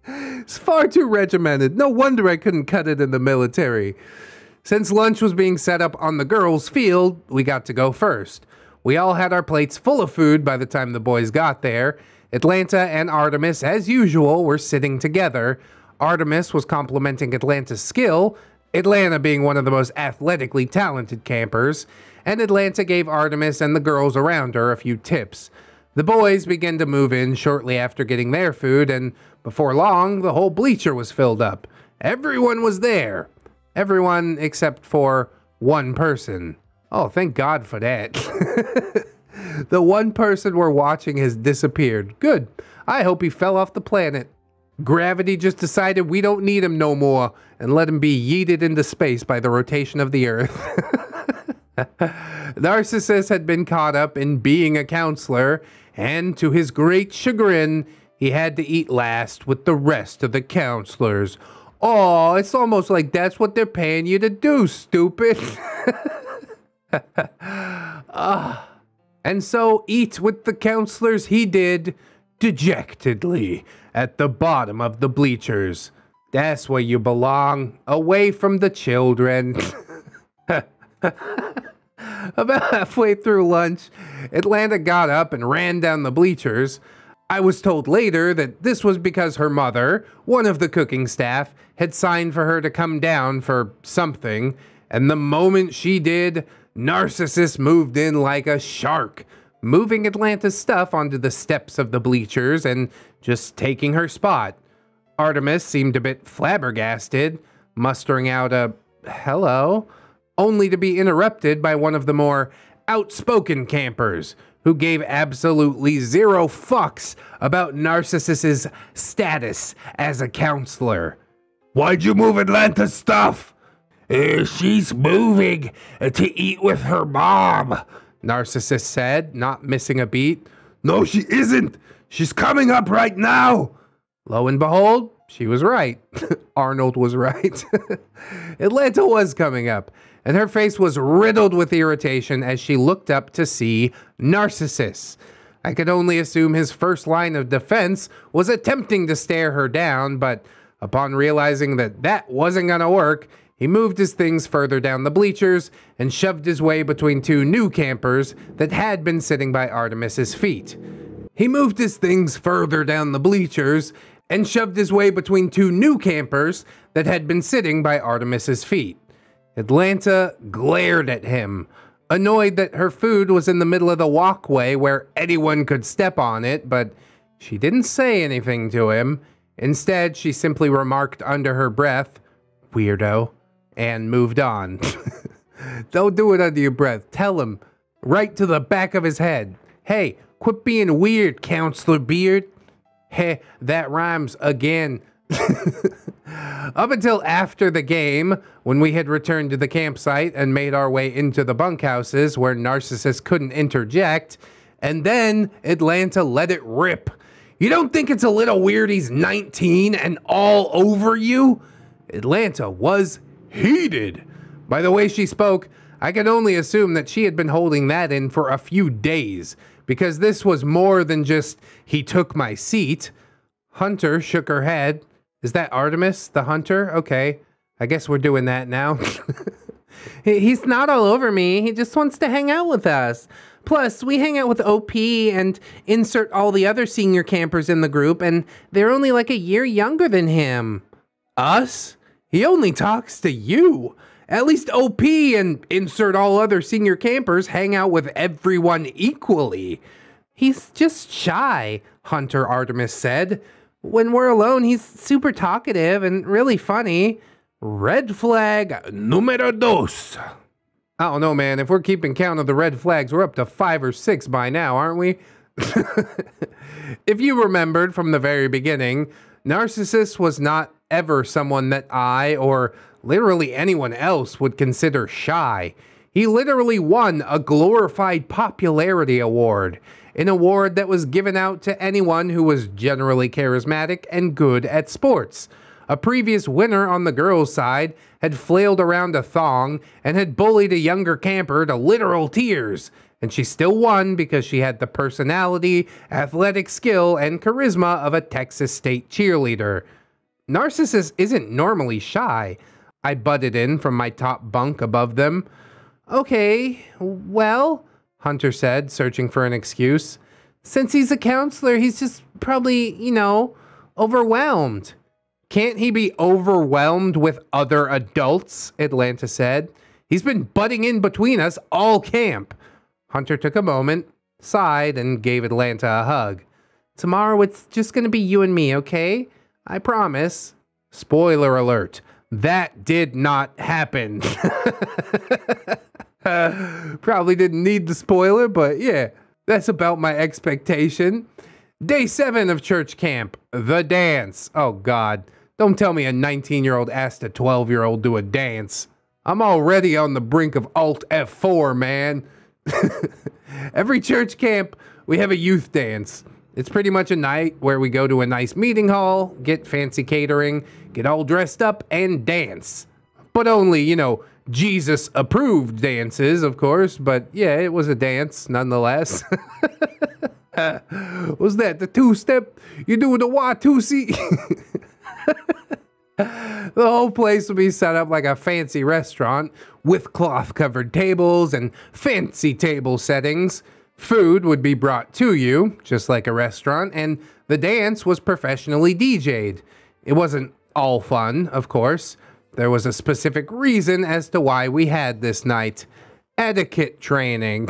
It's far too regimented. No wonder I couldn't cut it in the military. Since lunch was being set up on the girls' field, we got to go first. We all had our plates full of food by the time the boys got there. Atlanta and Artemis, as usual, were sitting together. Artemis was complimenting Atlanta's skill, Atlanta being one of the most athletically talented campers, and Atlanta gave Artemis and the girls around her a few tips. The boys began to move in shortly after getting their food, and before long, the whole bleacher was filled up. Everyone was there. Everyone except for one person. Oh, thank God for that. The one person we're watching has disappeared. Good. I hope he fell off the planet. Gravity just decided we don't need him no more and let him be yeeted into space by the rotation of the Earth. Narcissus had been caught up in being a counselor, and to his great chagrin, he had to eat last with the rest of the counselors. Oh, it's almost like that's what they're paying you to do, stupid. And so eat with the counselors he did, dejectedly, at the bottom of the bleachers. That's where you belong, away from the children. About halfway through lunch, Atlanta got up and ran down the bleachers. I was told later that this was because her mother, one of the cooking staff, had signed for her to come down for something, And the moment she did, Narcissus moved in like a shark, moving Atlanta's stuff onto the steps of the bleachers and just taking her spot. Artemis seemed a bit flabbergasted, mustering out a hello, only to be interrupted by one of the more outspoken campers, who gave absolutely zero fucks about Narcissus's status as a counselor. "Why'd you move Atlanta's stuff?" She's moving to eat with her mom," Narcissus said, not missing a beat. "No, she isn't. She's coming up right now." Lo and behold, she was right. Arnold was right. Atlanta was coming up, and her face was riddled with irritation as she looked up to see Narcissus. I could only assume his first line of defense was attempting to stare her down, but upon realizing that that wasn't gonna work, he moved his things further down the bleachers and shoved his way between two new campers that had been sitting by Artemis's feet. He moved his things further down the bleachers and shoved his way between two new campers that had been sitting by Artemis's feet. Atlanta glared at him, annoyed that her food was in the middle of the walkway where anyone could step on it, but she didn't say anything to him. Instead, she simply remarked under her breath, "Weirdo," and moved on. Don't do it under your breath. Tell him right to the back of his head. "Hey, quit being weird, Counselor Beard." Heh, that rhymes again. Up until after the game, when we had returned to the campsite and made our way into the bunkhouses where Narcissus couldn't interject, and then Atlanta let it rip. "You don't think it's a little weird he's 19 and all over you?" Atlanta was heated. By the way she spoke, I could only assume that she had been holding that in for a few days, because this was more than just, "He took my seat." Hunter shook her head. "Is that Artemis, the hunter? Okay, I guess we're doing that now." "He's not all over me. He just wants to hang out with us. Plus, we hang out with OP and insert all the other senior campers in the group, and they're only like a year younger than him." "Us? He only talks to you. At least OP and insert all other senior campers hang out with everyone equally." "He's just shy," Hunter Artemis said. "When we're alone, he's super talkative and really funny." Red flag numero dos. I don't know, man. If we're keeping count of the red flags, we're up to 5 or 6 by now, aren't we? If you remembered from the very beginning, Narcissus was not ever someone that I, or literally anyone else, would consider shy. He literally won a glorified popularity award, an award that was given out to anyone who was generally charismatic and good at sports. A previous winner on the girls' side had flailed around a thong and had bullied a younger camper to literal tears, and she still won because she had the personality, athletic skill, and charisma of a Texas State cheerleader. Narcissus isn't normally shy. I butted in from my top bunk above them. "Okay, well," Hunter said, searching for an excuse. "Since he's a counselor, he's just probably, overwhelmed." "Can't he be overwhelmed with other adults?" Atlanta said. "He's been butting in between us all camp." Hunter took a moment, sighed, and gave Atlanta a hug. "Tomorrow it's just gonna be you and me, okay? I promise." Spoiler alert. That did not happen. Probably didn't need the spoiler, but yeah, that's about my expectation. Day 7 of church camp, the dance. Oh God, don't tell me a 19-year-old asked a 12-year-old do a dance. I'm already on the brink of Alt F4, man. Every church camp, we have a youth dance. It's pretty much a night where we go to a nice meeting hall, get fancy catering, get all dressed up, and dance. But only, Jesus-approved dances, of course. But yeah, it was a dance, nonetheless. Was that the two-step? You doing the Watusi? The whole place would be set up like a fancy restaurant with cloth-covered tables and fancy table settings. Food would be brought to you, just like a restaurant, and the dance was professionally DJ'd. It wasn't all fun, of course. there was a specific reason as to why we had this night. Etiquette training.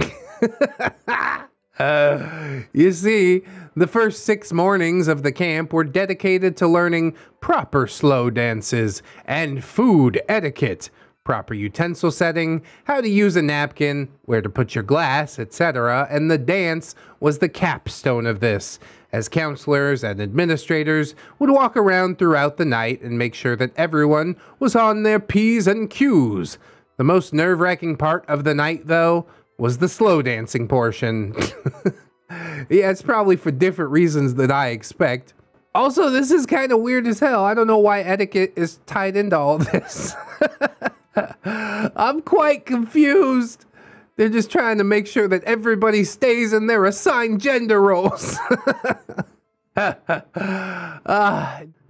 You see, the first 6 mornings of the camp were dedicated to learning proper slow dances and food etiquette, proper utensil setting, how to use a napkin, where to put your glass, etc., and the dance was the capstone of this, as counselors and administrators would walk around throughout the night and make sure that everyone was on their P's and Q's. The most nerve-wracking part of the night, though, was the slow dancing portion. Yeah, it's probably for different reasons than I expect. Also, this is kind of weird as hell. I don't know why etiquette is tied into all this. I'm quite confused. They're just trying to make sure that everybody stays in their assigned gender roles.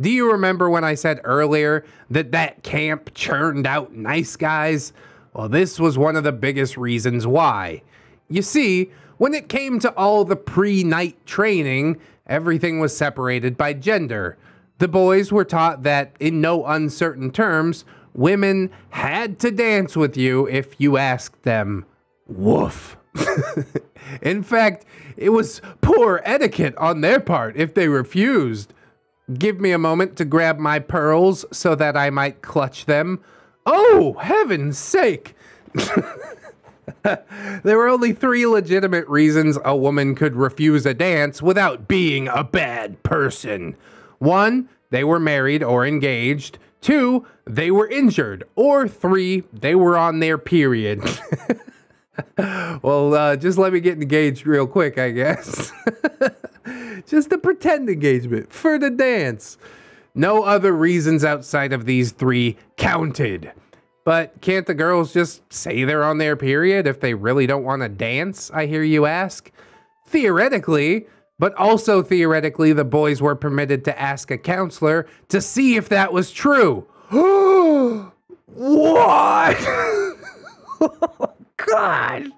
Do you remember when I said earlier that camp churned out nice guys? Well, this was one of the biggest reasons why. You see, when it came to all the pre-night training, everything was separated by gender. The boys were taught that, in no uncertain terms, women had to dance with you if you asked them. Woof. In fact, it was poor etiquette on their part if they refused. Give me a moment to grab my pearls so that I might clutch them. Oh, heaven's sake! There were only 3 legitimate reasons a woman could refuse a dance without being a bad person. 1, they were married or engaged. 2, they were injured. Or 3, they were on their period. Well, just let me get engaged real quick, I guess. Just a pretend engagement for the dance. No other reasons outside of these 3 counted. But can't the girls just say they're on their period if they really don't want to dance, I hear you ask? Theoretically, but also theoretically, the boys were permitted to ask a counselor to see if that was true. What? Oh, God.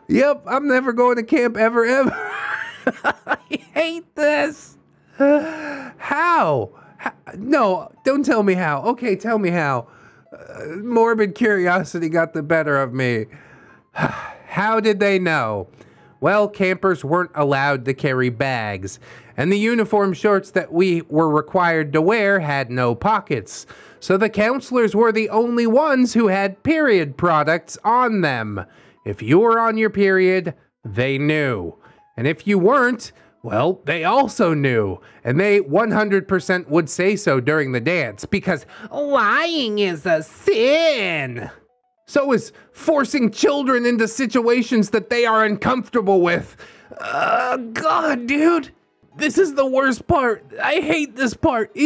Yep, I'm never going to camp ever. I hate this. How? No, don't tell me how. Okay, tell me how. Morbid curiosity got the better of me. How did they know? Well, campers weren't allowed to carry bags, and the uniform shorts that we were required to wear had no pockets. So the counselors were the only ones who had period products on them. If you were on your period, they knew. And if you weren't, well, they also knew. And they 100% would say so during the dance, because lying is a sin. So is forcing children into situations that they are uncomfortable with. God, dude. This is the worst part. I hate this part.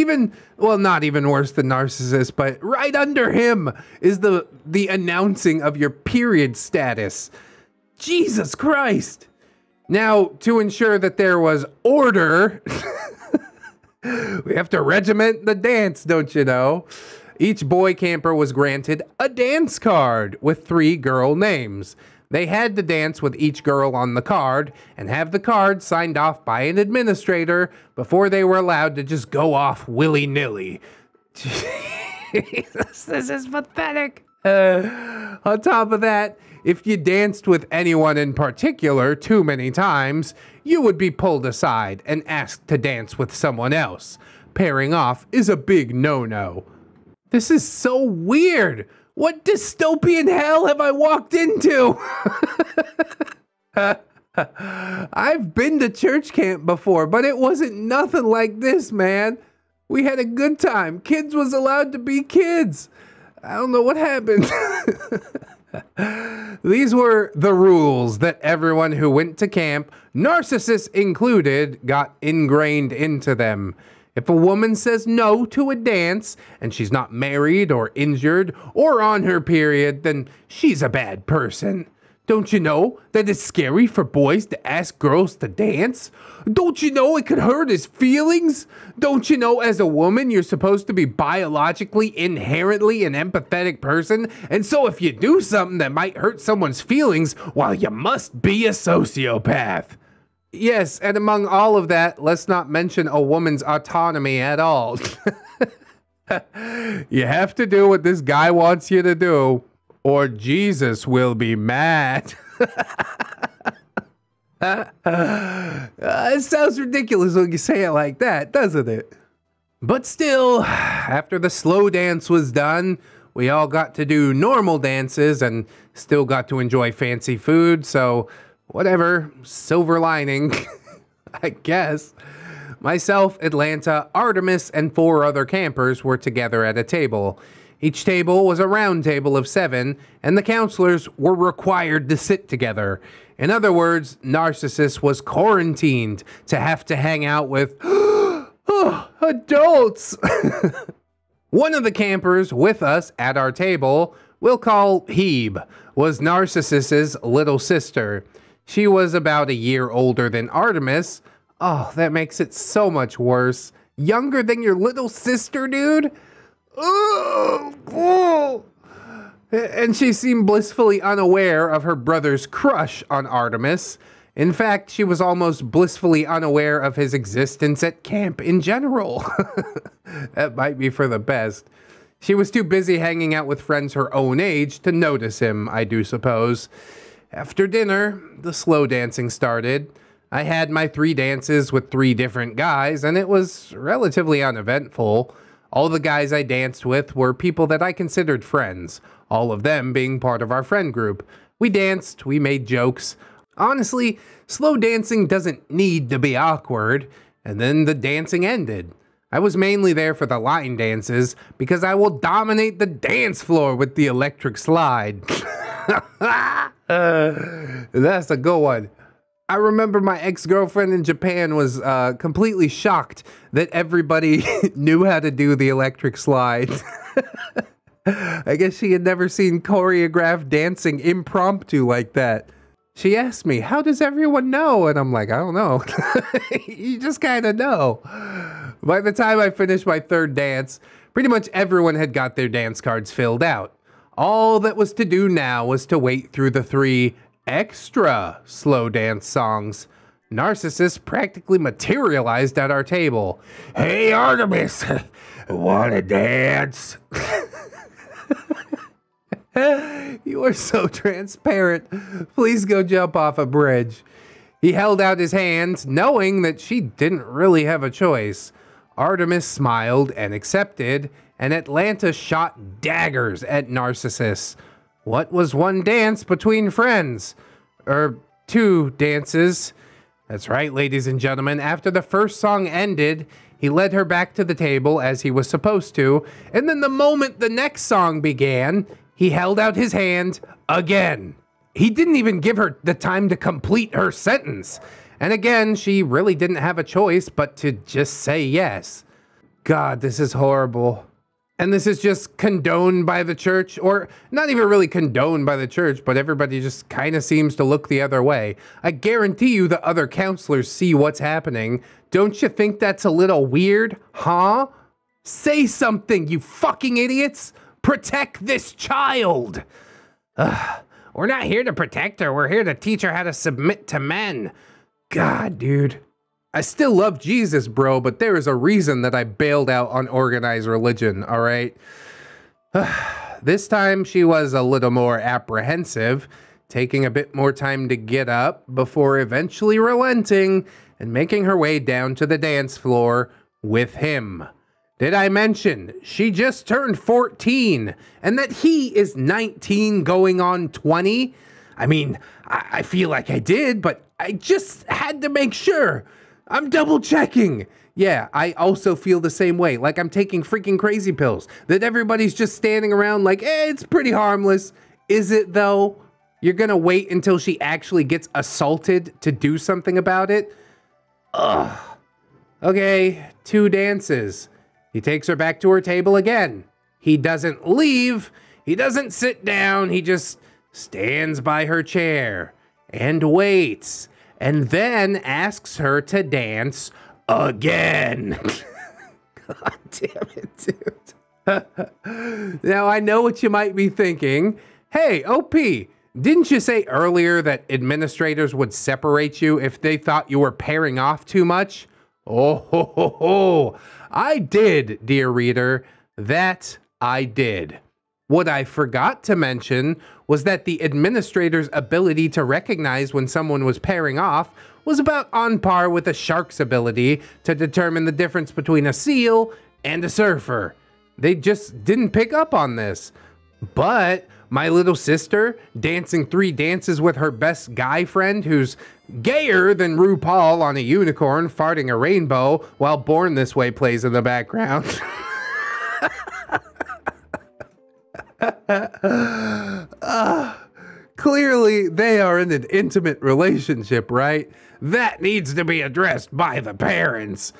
Well, not even worse than Narcissus, but right under him is the announcing of your period status. Jesus Christ. Now, to ensure that there was order, we have to regiment the dance, don't you know? Each boy camper was granted a dance card with 3 girl names. They had to dance with each girl on the card and have the card signed off by an administrator before they were allowed to just go off willy-nilly. Jesus, this is pathetic. On top of that, if you danced with anyone in particular too many times, you would be pulled aside and asked to dance with someone else. Pairing off is a big no-no. This is so weird. What dystopian hell have I walked into? I've been to church camp before, but it wasn't nothing like this, man. We had a good time. Kids was allowed to be kids. I don't know what happened. These were the rules that everyone who went to camp, Narcissus included, got ingrained into them. If a woman says no to a dance, and she's not married or injured or on her period, then she's a bad person. Don't you know that it's scary for boys to ask girls to dance? Don't you know it could hurt his feelings? Don't you know as a woman you're supposed to be biologically, inherently an empathetic person? And so if you do something that might hurt someone's feelings, well, you must be a sociopath. Yes, and among all of that, let's not mention a woman's autonomy at all. You have to do what this guy wants you to do, or Jesus will be mad. It sounds ridiculous when you say it like that, doesn't it? But still, after the slow dance was done, we all got to do normal dances and still got to enjoy fancy food, so whatever, silver lining, I guess. Myself, Atlanta, Artemis, and 4 other campers were together at a table. Each table was a round table of 7, and the counselors were required to sit together. In other words, Narcissus was quarantined to have to hang out with adults. One of the campers with us at our table, we'll call Hebe, was Narcissus's little sister. She was about a year older than Artemis. Oh, that makes it so much worse. Younger than your little sister, dude? Oh. And she seemed blissfully unaware of her brother's crush on Artemis. In fact, she was almost blissfully unaware of his existence at camp in general. That might be for the best. She was too busy hanging out with friends her own age to notice him, I do suppose. After dinner, the slow dancing started. I had my 3 dances with 3 different guys, and it was relatively uneventful. All the guys I danced with were people that I considered friends, all of them being part of our friend group. We danced, we made jokes. Honestly, slow dancing doesn't need to be awkward, and then the dancing ended. I was mainly there for the line dances, because I will dominate the dance floor with the electric slide. That's a good one. I remember my ex-girlfriend in Japan was completely shocked that everybody knew how to do the electric slide. I guess she had never seen choreographed dancing impromptu like that. She asked me, how does everyone know? And I'm like, I don't know. You just kind of know. By the time I finished my 3rd dance, pretty much everyone had got their dance cards filled out. All that was to do now was to wait through the 3 extra slow dance songs. Narcissus practically materialized at our table. Hey, Artemis, wanna dance? You are so transparent. Please go jump off a bridge. He held out his hand, knowing that she didn't really have a choice. Artemis smiled and accepted, and Atlanta shot daggers at Narcissus. What was one dance between friends? 2 dances. That's right, ladies and gentlemen. After the first song ended, he led her back to the table as he was supposed to, and then the moment the next song began, he held out his hand again. He didn't even give her the time to complete her sentence. And again, she really didn't have a choice but to just say yes. God, this is horrible. And this is just condoned by the church, or not even really condoned by the church, but everybody just kind of seems to look the other way. I guarantee you the other counselors see what's happening. Don't you think that's a little weird, huh? Say something, you fucking idiots! Protect this child! We're not here to protect her, we're here to teach her how to submit to men. God, dude. I still love Jesus, bro, but there is a reason that I bailed out on organized religion, all right? This time she was a little more apprehensive, taking a bit more time to get up before eventually relenting and making her way down to the dance floor with him. Did I mention she just turned 14 and that he is 19 going on 20? I mean, I feel like I did, but I just had to make sure. I'm double checking. Yeah, I also feel the same way, like I'm taking freaking crazy pills, that everybody's just standing around like, it's pretty harmless. Is it though? You're gonna wait until she actually gets assaulted to do something about it? Ugh. Okay, 2 dances. He takes her back to her table again. He doesn't leave. He doesn't sit down. He just stands by her chair and waits, and then asks her to dance again. God damn it, dude. Now, I know what you might be thinking. Hey, OP, didn't you say earlier that administrators would separate you if they thought you were pairing off too much? Oh, ho, ho, ho. I did, dear reader, That I did. What I forgot to mention was that the administrator's ability to recognize when someone was pairing off was about on par with a shark's ability to determine the difference between a seal and a surfer. They just didn't pick up on this. But my little sister, dancing 3 dances with her best guy friend who's gayer than RuPaul on a unicorn farting a rainbow while Born This Way plays in the background. Clearly, they are in an intimate relationship, right? That needs to be addressed by the parents.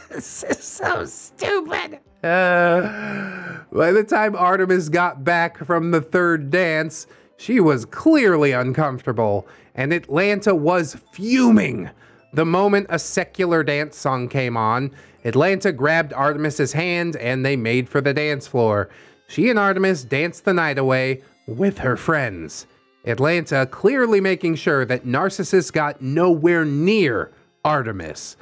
This is so stupid. By the time Artemis got back from the 3rd dance, she was clearly uncomfortable, and Atlanta was fuming. The moment a secular dance song came on, Atlanta grabbed Artemis's hand and they made for the dance floor. She and Artemis danced the night away with her friends. Atlanta clearly making sure that Narcissus got nowhere near Artemis.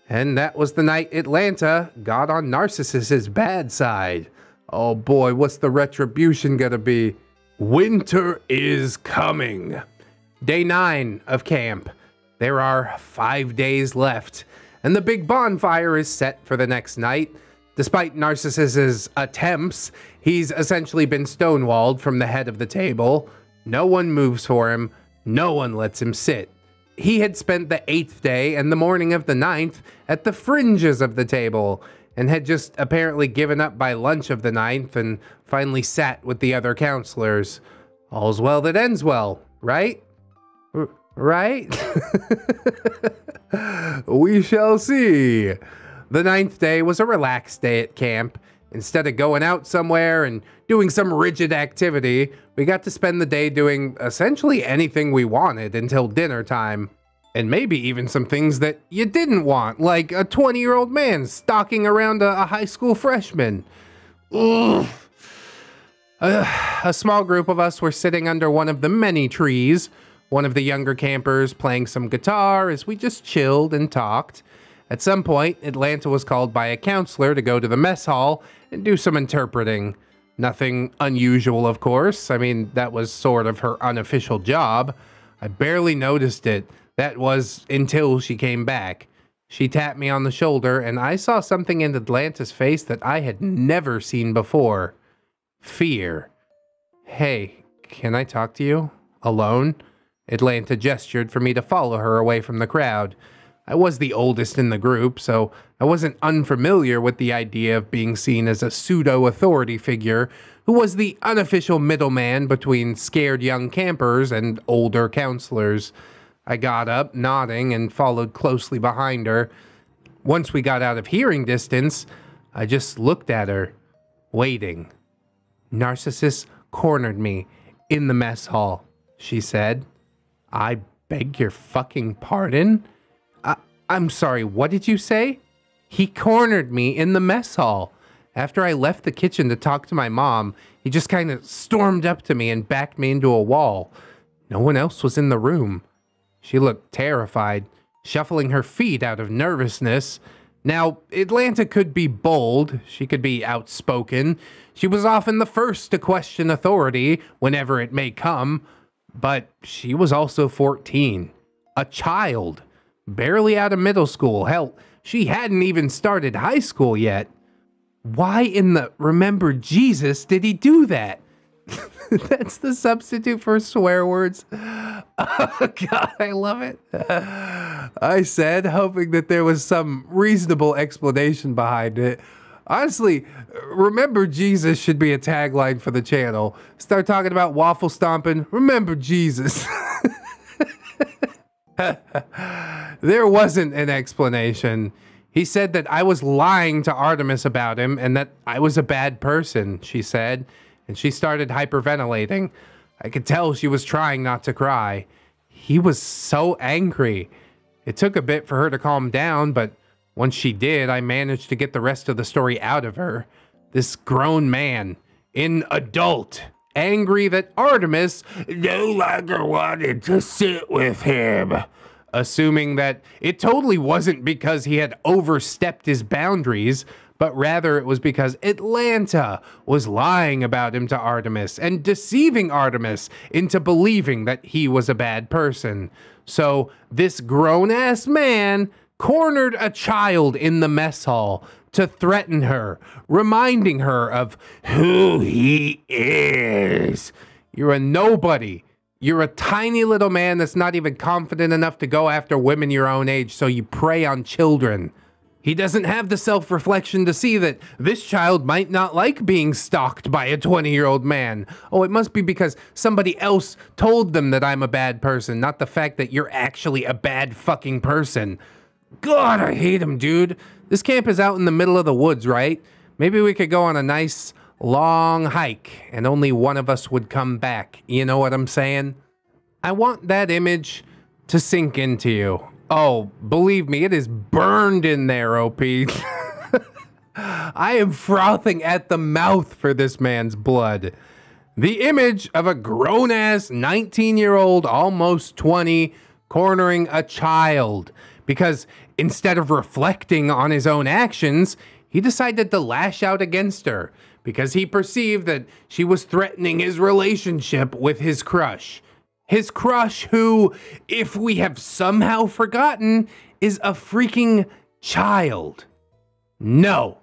And that was the night Atlanta got on Narcissus's bad side. Oh boy, what's the retribution gonna be? Winter is coming. Day 9 of camp. There are 5 days left, and the big bonfire is set for the next night. Despite Narcissus's attempts, he's essentially been stonewalled from the head of the table. No one moves for him. No one lets him sit. He had spent the 8th day and the morning of the 9th at the fringes of the table, and had just apparently given up by lunch of the 9th and finally sat with the other counselors. All's well that ends well, right? Right? We shall see. The 9th day was a relaxed day at camp. Instead of going out somewhere and doing some rigid activity, we got to spend the day doing essentially anything we wanted until dinner time. And maybe even some things that you didn't want, like a 20-year-old man stalking around a high school freshman. Ugh. A small group of us were sitting under one of the many trees, one of the younger campers playing some guitar as we just chilled and talked. At some point, Atlanta was called by a counselor to go to the mess hall and do some interpreting. Nothing unusual, of course. I mean, that was sort of her unofficial job. I barely noticed it. That was until she came back. She tapped me on the shoulder, and I saw something in Atlanta's face that I had never seen before. Fear. Hey, can I talk to you? Alone? Atlanta gestured for me to follow her away from the crowd. I was the oldest in the group, so I wasn't unfamiliar with the idea of being seen as a pseudo-authority figure who was the unofficial middleman between scared young campers and older counselors. I got up, nodding, and followed closely behind her. Once we got out of hearing distance, I just looked at her, waiting. Narcissus cornered me in the mess hall, she said. I beg your fucking pardon? I'm sorry, what did you say? He cornered me in the mess hall. After I left the kitchen to talk to my mom, he just kind of stormed up to me and backed me into a wall. No one else was in the room. She looked terrified, shuffling her feet out of nervousness. Now, Atlanta could be bold, she could be outspoken. She was often the first to question authority whenever it may come. But she was also 14, a child, barely out of middle school. Hell, she hadn't even started high school yet. Why in the remember Jesus did he do that? That's the substitute for swear words. Oh, God, I love it. I said, hoping that there was some reasonable explanation behind it. Honestly, remember Jesus should be a tagline for the channel. Start talking about waffle stomping. Remember Jesus. There wasn't an explanation. He said that I was lying to Artemis about him and that I was a bad person, she said. And she started hyperventilating. I could tell she was trying not to cry. He was so angry. It took a bit for her to calm down, but once she did, I managed to get the rest of the story out of her. This grown man, an adult, angry that Artemis no longer wanted to sit with him. Assuming that it totally wasn't because he had overstepped his boundaries, but rather it was because Atlanta was lying about him to Artemis and deceiving Artemis into believing that he was a bad person. So this grown-ass man cornered a child in the mess hall to threaten her, reminding her of who he is. You're a nobody. You're a tiny little man that's not even confident enough to go after women your own age, so you prey on children. He doesn't have the self-reflection to see that this child might not like being stalked by a 20-year-old man. Oh, it must be because somebody else told them that I'm a bad person, not the fact that you're actually a bad fucking person. God, I hate him, dude. This camp is out in the middle of the woods, right? Maybe we could go on a nice long hike and only one of us would come back. You know what I'm saying? I want that image to sink into you. Oh, believe me, it is burned in there, OP. I am frothing at the mouth for this man's blood. The image of a grown-ass 19-year-old, almost 20, cornering a child. Because instead of reflecting on his own actions, he decided to lash out against her because he perceived that she was threatening his relationship with his crush. His crush who, if we have somehow forgotten, is a freaking child. No,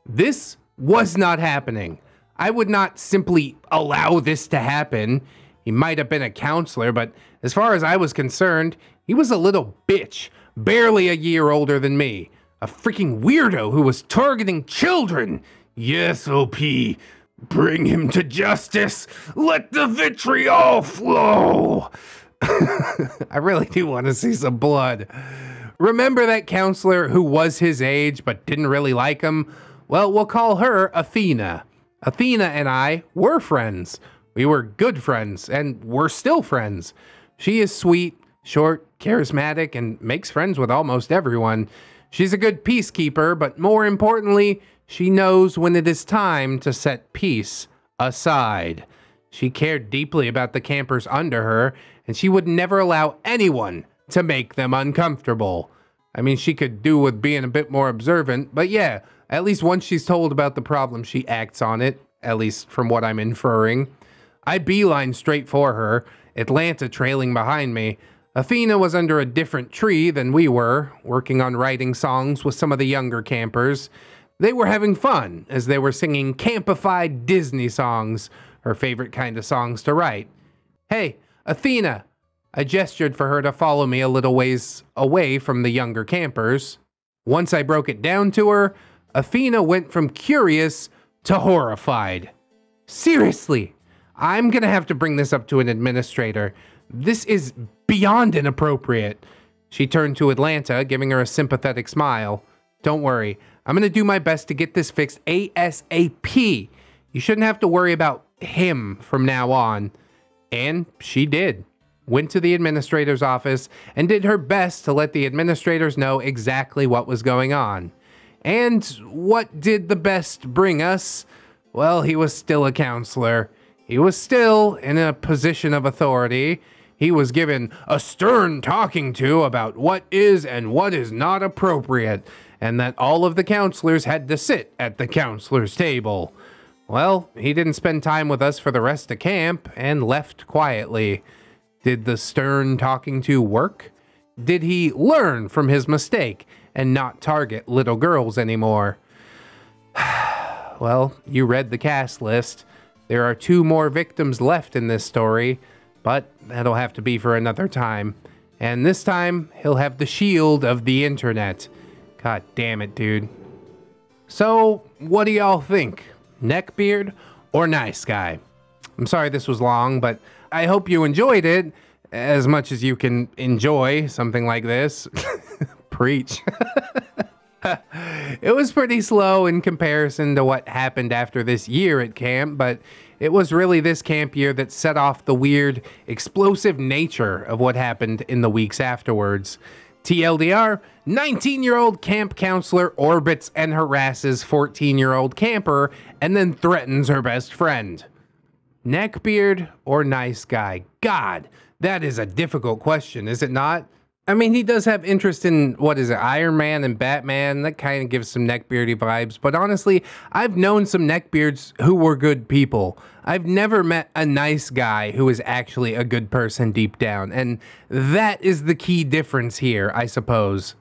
this was not happening. I would not simply allow this to happen. He might have been a counselor, but as far as I was concerned, he was a little bitch, barely a year older than me. A freaking weirdo who was targeting children. Yes, OP. Bring him to justice. Let the vitriol flow. I really do want to see some blood. Remember that counselor who was his age but didn't really like him? Well, we'll call her Athena. Athena and I were friends. We were good friends, and we're still friends. She is sweet, short, charismatic, and makes friends with almost everyone. She's a good peacekeeper, but more importantly, she knows when it is time to set peace aside. She cared deeply about the campers under her, and she would never allow anyone to make them uncomfortable. I mean, she could do with being a bit more observant, but yeah, at least once she's told about the problem, she acts on it, at least from what I'm inferring. I beeline straight for her, Atlanta trailing behind me. Athena was under a different tree than we were, working on writing songs with some of the younger campers. They were having fun as they were singing campified Disney songs, her favorite kind of songs to write. Hey, Athena! I gestured for her to follow me a little ways away from the younger campers. Once I broke it down to her, Athena went from curious to horrified. Seriously, I'm gonna have to bring this up to an administrator. This is beyond inappropriate. She turned to Atlanta, giving her a sympathetic smile. Don't worry, I'm gonna do my best to get this fixed ASAP. You shouldn't have to worry about him from now on. And she did. Went to the administrator's office and did her best to let the administrators know exactly what was going on. And what did the best bring us? Well, he was still a counselor. He was still in a position of authority. He was given a stern talking to about what is and what is not appropriate, and that all of the counselors had to sit at the counselor's table. Well, he didn't spend time with us for the rest of camp and left quietly. Did the stern talking to work? Did he learn from his mistake and not target little girls anymore? Well, you read the cast list. There are 2 more victims left in this story, but that'll have to be for another time. And this time, he'll have the shield of the internet. God damn it, dude. So, what do y'all think? Neckbeard or Niceguy? I'm sorry this was long, but I hope you enjoyed it as much as you can enjoy something like this. Preach. It was pretty slow in comparison to what happened after this year at camp, but it was really this camp year that set off the weird, explosive nature of what happened in the weeks afterwards. TLDR, 19-year-old camp counselor orbits and harasses 14-year-old camper and then threatens her best friend. Neckbeard or Niceguy? God, that is a difficult question, is it not? I mean, he does have interest in, what is it, Iron Man and Batman. That kind of gives some neckbeardy vibes. But honestly, I've known some neckbeards who were good people. I've never met a nice guy who is actually a good person deep down. And that is the key difference here, I suppose.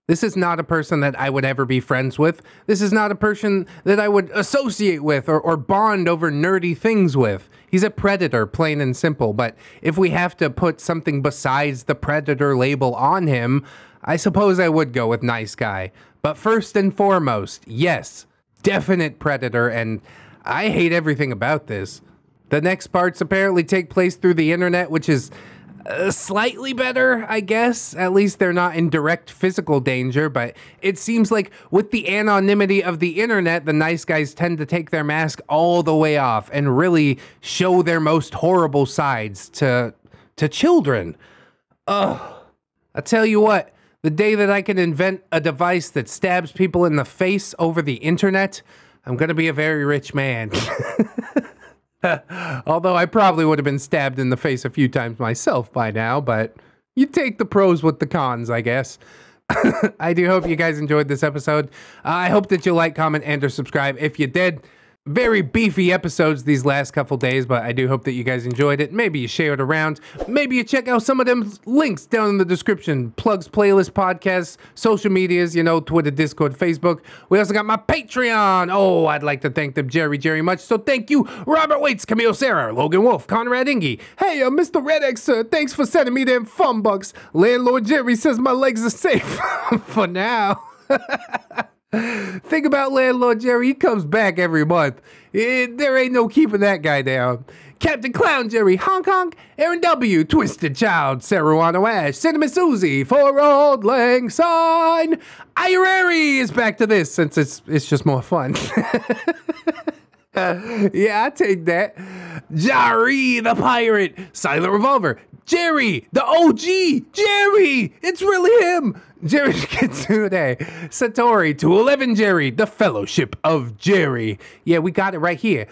This is not a person that I would ever be friends with. This is not a person that I would associate with or bond over nerdy things with. He's a predator, plain and simple. But if we have to put something besides the predator label on him, I suppose I would go with nice guy. But first and foremost, yes, definite predator, and I hate everything about this. The next parts apparently take place through the internet, which is slightly better, I guess. At least they're not in direct physical danger, but it seems like with the anonymity of the internet, the nice guys tend to take their mask all the way off and really show their most horrible sides to children. Ugh. I tell you what, the day that I can invent a device that stabs people in the face over the internet, I'm gonna be a very rich man. Although I probably would have been stabbed in the face a few times myself by now, but you take the pros with the cons, I guess. I do hope you guys enjoyed this episode. I hope that you like, comment, and or subscribe if you did. Very beefy episodes these last couple days, but I do hope that you guys enjoyed it. Maybe you share it around. Maybe you check out some of them links down in the description. Plugs, playlists, podcasts, social medias, you know, Twitter, Discord, Facebook. We also got my Patreon. Oh, I'd like to thank them very much. So thank you, Robert Waits, Camille Sarah, Logan Wolf, Conrad Ingy. Hey, Mr. ReddX, thanks for sending me them fun bucks. Landlord Jerry says my legs are safe for now. Think about Landlord Jerry, he comes back every month. There ain't no keeping that guy down. Captain Clown Jerry, Hong Kong, Aaron W, Twisted Child, Saruano Ash, Cinnamon Susie, For Old Lang Syne. Irari is back to this since it's just more fun. Yeah, I take that. Jari the Pirate, Silent Revolver, Jerry, the OG, Jerry, it's really him. Jerry Kitsune, Satori, 211 Jerry, the Fellowship of Jerry. Yeah, we got it right here.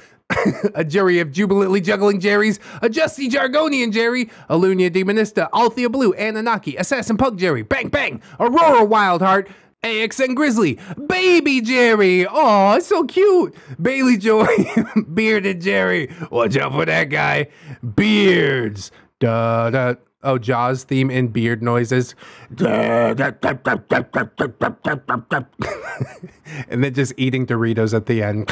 A jury of jubilantly juggling Jerrys, a Justy Jargonian Jerry, a Lunia Demonista, Althea Blue, Anunnaki, Assassin Pug Jerry, Bang Bang, Aurora Wildheart, AXN Grizzly, Baby Jerry, oh, it's so cute, Bailey Joy, Bearded Jerry, watch out for that guy, Beards, da. Oh, Jaws theme in beard noises. And then just eating Doritos at the end.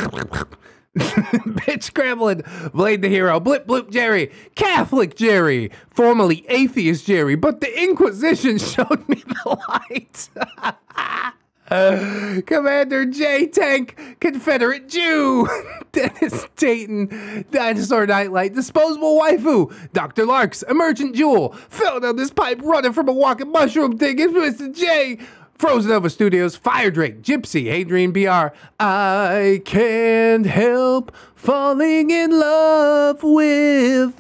Bitch Gremlin, Blade the Hero, Blip Bloop Jerry, Catholic Jerry, formerly Atheist Jerry, but the Inquisition showed me the light. Commander J Tank, Confederate Jew, Dennis Dayton, Dinosaur Nightlight, Disposable Waifu, Dr. Larks, Emergent Jewel, fell down this pipe running from a walking mushroom thing, it's Mr. J, Frozen Over Studios, Fire Drake, Gypsy, Adrian BR, I can't help falling in love with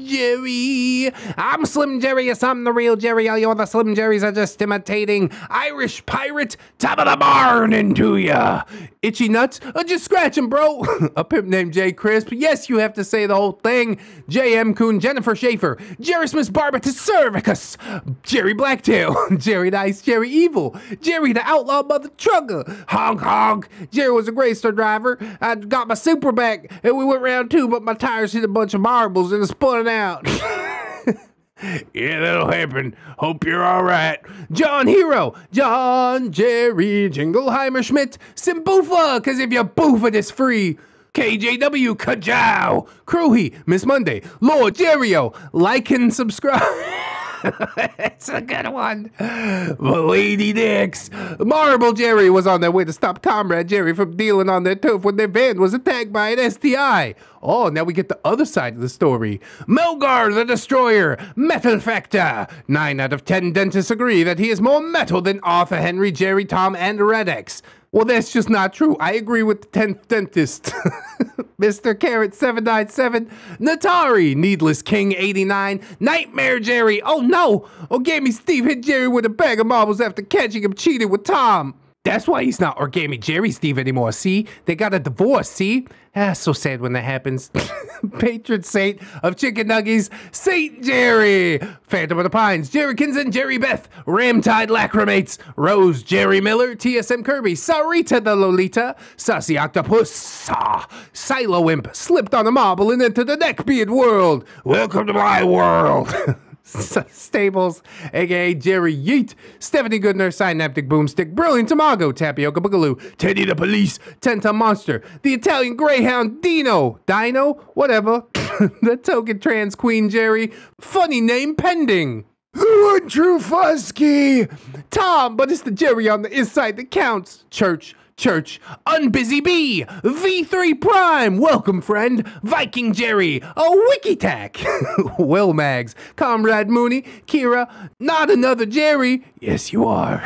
Jerry. I'm Slim Jerry, yes, I'm the real Jerry. All you other Slim Jerrys are just imitating. Irish pirate, top of the barn into ya. Itchy nuts, just scratch 'em, bro. A pimp named Jay Crisp. Yes, you have to say the whole thing. J.M. Coon, Jennifer Schaefer, Jerry Smith Barbatus Cervicus, Jerry Blacktail, Jerry Nice, Jerry Evil, Jerry the Outlaw Mother Trucker, Honk Honk. Jerry was a Gray Star driver. I got my super back and we went round 2, but my tires hit a bunch of marbles and it spun out. Yeah, that'll happen. Hope you're all right. John Hero, John, Jerry, Jingleheimer Schmidt, Simbufa, because if you boof it, it's free. KJW, Kajow, Crowhey, Miss Monday, Lord Jerryo, like and subscribe. It's a good one. Lady Dix. Marble Jerry was on their way to stop Comrade Jerry from dealing on their turf when their van was attacked by an STI. Oh, now we get the other side of the story. Melgar the Destroyer. Metal Factor. 9 out of 10 dentists agree that he is more metal than Arthur Henry, Jerry, Tom, and ReddX. Well, that's just not true. I agree with the 10th dentist. Mr. Carrot 797, Natari, Needless King 89, Nightmare Jerry, oh no! Origami Steve hit Jerry with a bag of marbles after catching him cheating with Tom. That's why he's not Origami Jerry Steve anymore, see? They got a divorce, see? Ah, so sad when that happens. Patron saint of chicken nuggies, Saint Jerry. Phantom of the Pines, Jerrykins and Jerry Beth. Ramtide Lacrimates, Rose, Jerry Miller, TSM Kirby, Sarita the Lolita, Sassy Octopus, Silo Imp, slipped on a marble and into the neckbeard world. Welcome to my world. Stables, aka Jerry Yeet, Stephanie Goodner, Synaptic Boomstick, Brilliant Tamago, Tapioca Boogaloo, Teddy the Police, Tenta Monster, the Italian Greyhound, Dino, whatever, the Token Trans Queen Jerry, funny name pending. The untrue Fusky, Tom, but it's the Jerry on the inside that counts. Church, Unbusy Bee, V3 Prime, welcome friend, Viking Jerry, Wikitac, Will Mags, Comrade Mooney, Kira, not another Jerry, yes you are,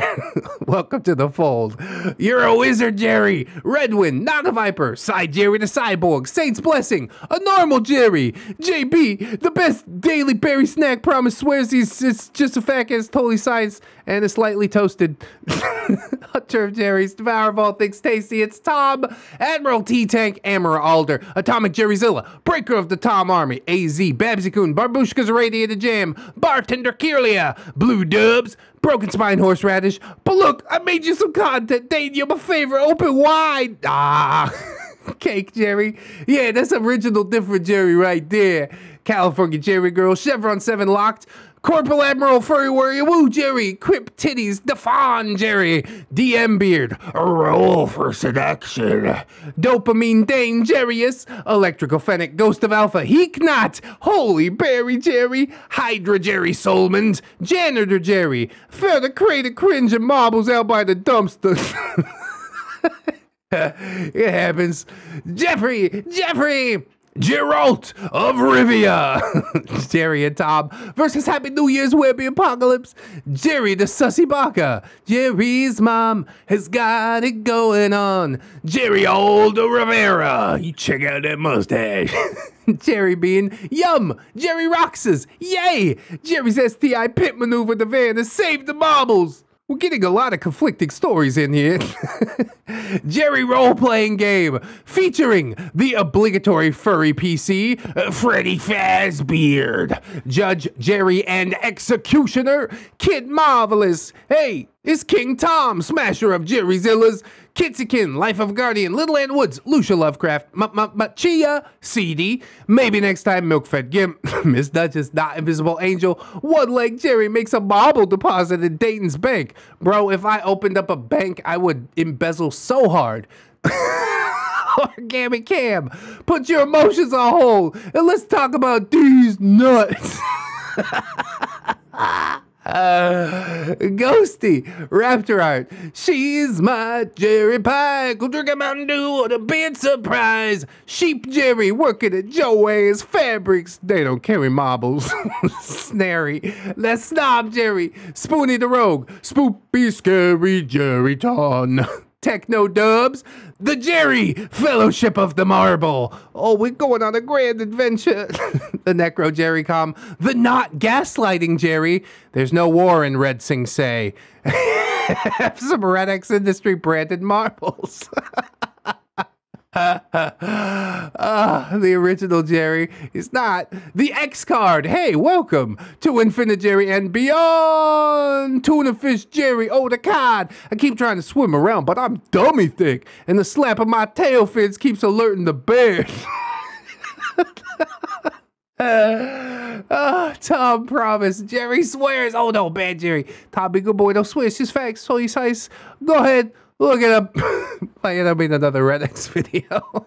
welcome to the fold, you're a wizard Jerry, Redwind, not a Viper, Side Jerry the Cyborg, Saint's Blessing, a normal Jerry, JB, the best daily berry snack, promise swears it's just a fact as totally science and is slightly toasted, Hunter of Jerry's, Devour of all things tasty, it's Tom, Admiral T-Tank, Amara Alder, Atomic Jerryzilla, Breaker of the Tom Army, AZ, Babsy Coon, Barbushka's Radiated Jam, Bartender Kirlia, Blue Dubs, Broken Spine Horseradish, but look, I made you some content, Dane, you're my favorite, open wide, Cake Jerry, yeah, that's original different Jerry right there, California Jerry Girl, Chevron 7 Locked, Corporal Admiral Furry Warrior Woo Jerry, Quip Titties, Defon Jerry, DM Beard, a roll for seduction, Dopamine Dane Jerryus, Electrical Fennec, Ghost of Alpha, Heeknot, Holy Berry Jerry, Hydra Jerry Solmond, Janitor Jerry, Further Crater Cringe and Marbles out by the dumpster. It happens. Jeffrey! Geralt of Rivia, Jerry and Tom versus Happy New Year's Webby Apocalypse, Jerry the Sussy Baka, Jerry's mom has got it going on, Jerry Old Rivera, you check out that mustache, Jerry Bean, yum, Jerry Roxas, yay, Jerry's STI pit maneuver the van to save the marbles. We're getting a lot of conflicting stories in here. Jerry role-playing game featuring the obligatory furry PC, Freddy Fazbeard, Judge Jerry and Executioner, Kid Marvelous. Hey, it's King Tom, Smasher of Jerryzillas, Kitsykin, Life of Guardian, Little Ann Woods, Lucia Lovecraft, Chia, CD, maybe next time Milk-Fed Gimp, Miss Duchess, Not Invisible Angel, One Leg Jerry makes a marble deposit in Dayton's bank. Bro, if I opened up a bank, I would embezzle so hard. Origami Cam, put your emotions on hold, and let's talk about these nuts. Ghosty, Raptor Art, she's my Jerry Pie, go drink a Mountain Dew on a big surprise, Sheep Jerry working at Joanne's Fabrics, they don't carry marbles, Snary, that's Snob Jerry, Spoony the Rogue, Spoopy Scary Jerry Ton, Techno Dubs, the Jerry Fellowship of the Marble. Oh, we're going on a grand adventure. The Necro Jerry Com, the Not Gaslighting Jerry. There's no war in Red Sing Say. Some ReddX Industry branded marbles. The original Jerry is not the X card. Hey, welcome to Infinite Jerry and beyond. Tuna Fish Jerry, oh the cod. I keep trying to swim around, but I'm dummy thick, and the slap of my tail fins keeps alerting the bears. Tom Promise, Jerry swears. Oh no, bad Jerry. Tom be good boy, don't swear, it's just facts. So you size. Go ahead. Look it up. Play it up in another ReddX video.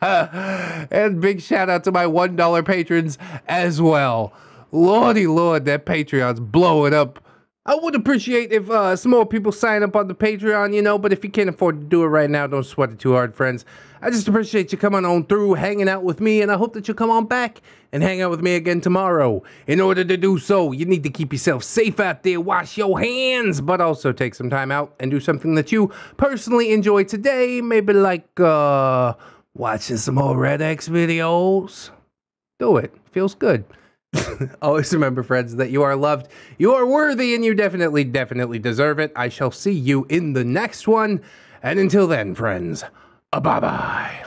And big shout out to my $1 patrons as well. Lordy Lord, that Patreon's blowing up. I would appreciate if some more people sign up on the Patreon, you know, but if you can't afford to do it right now, don't sweat it too hard, friends. I just appreciate you coming on through, hanging out with me, and I hope that you'll come on back and hang out with me again tomorrow. In order to do so, you need to keep yourself safe out there, wash your hands, but also take some time out and do something that you personally enjoy today. Maybe like watching some more ReddX videos. Do it. Feels good. Always remember, friends, that you are loved, you are worthy, and you definitely, definitely deserve it. I shall see you in the next one. And until then, friends, bye-bye.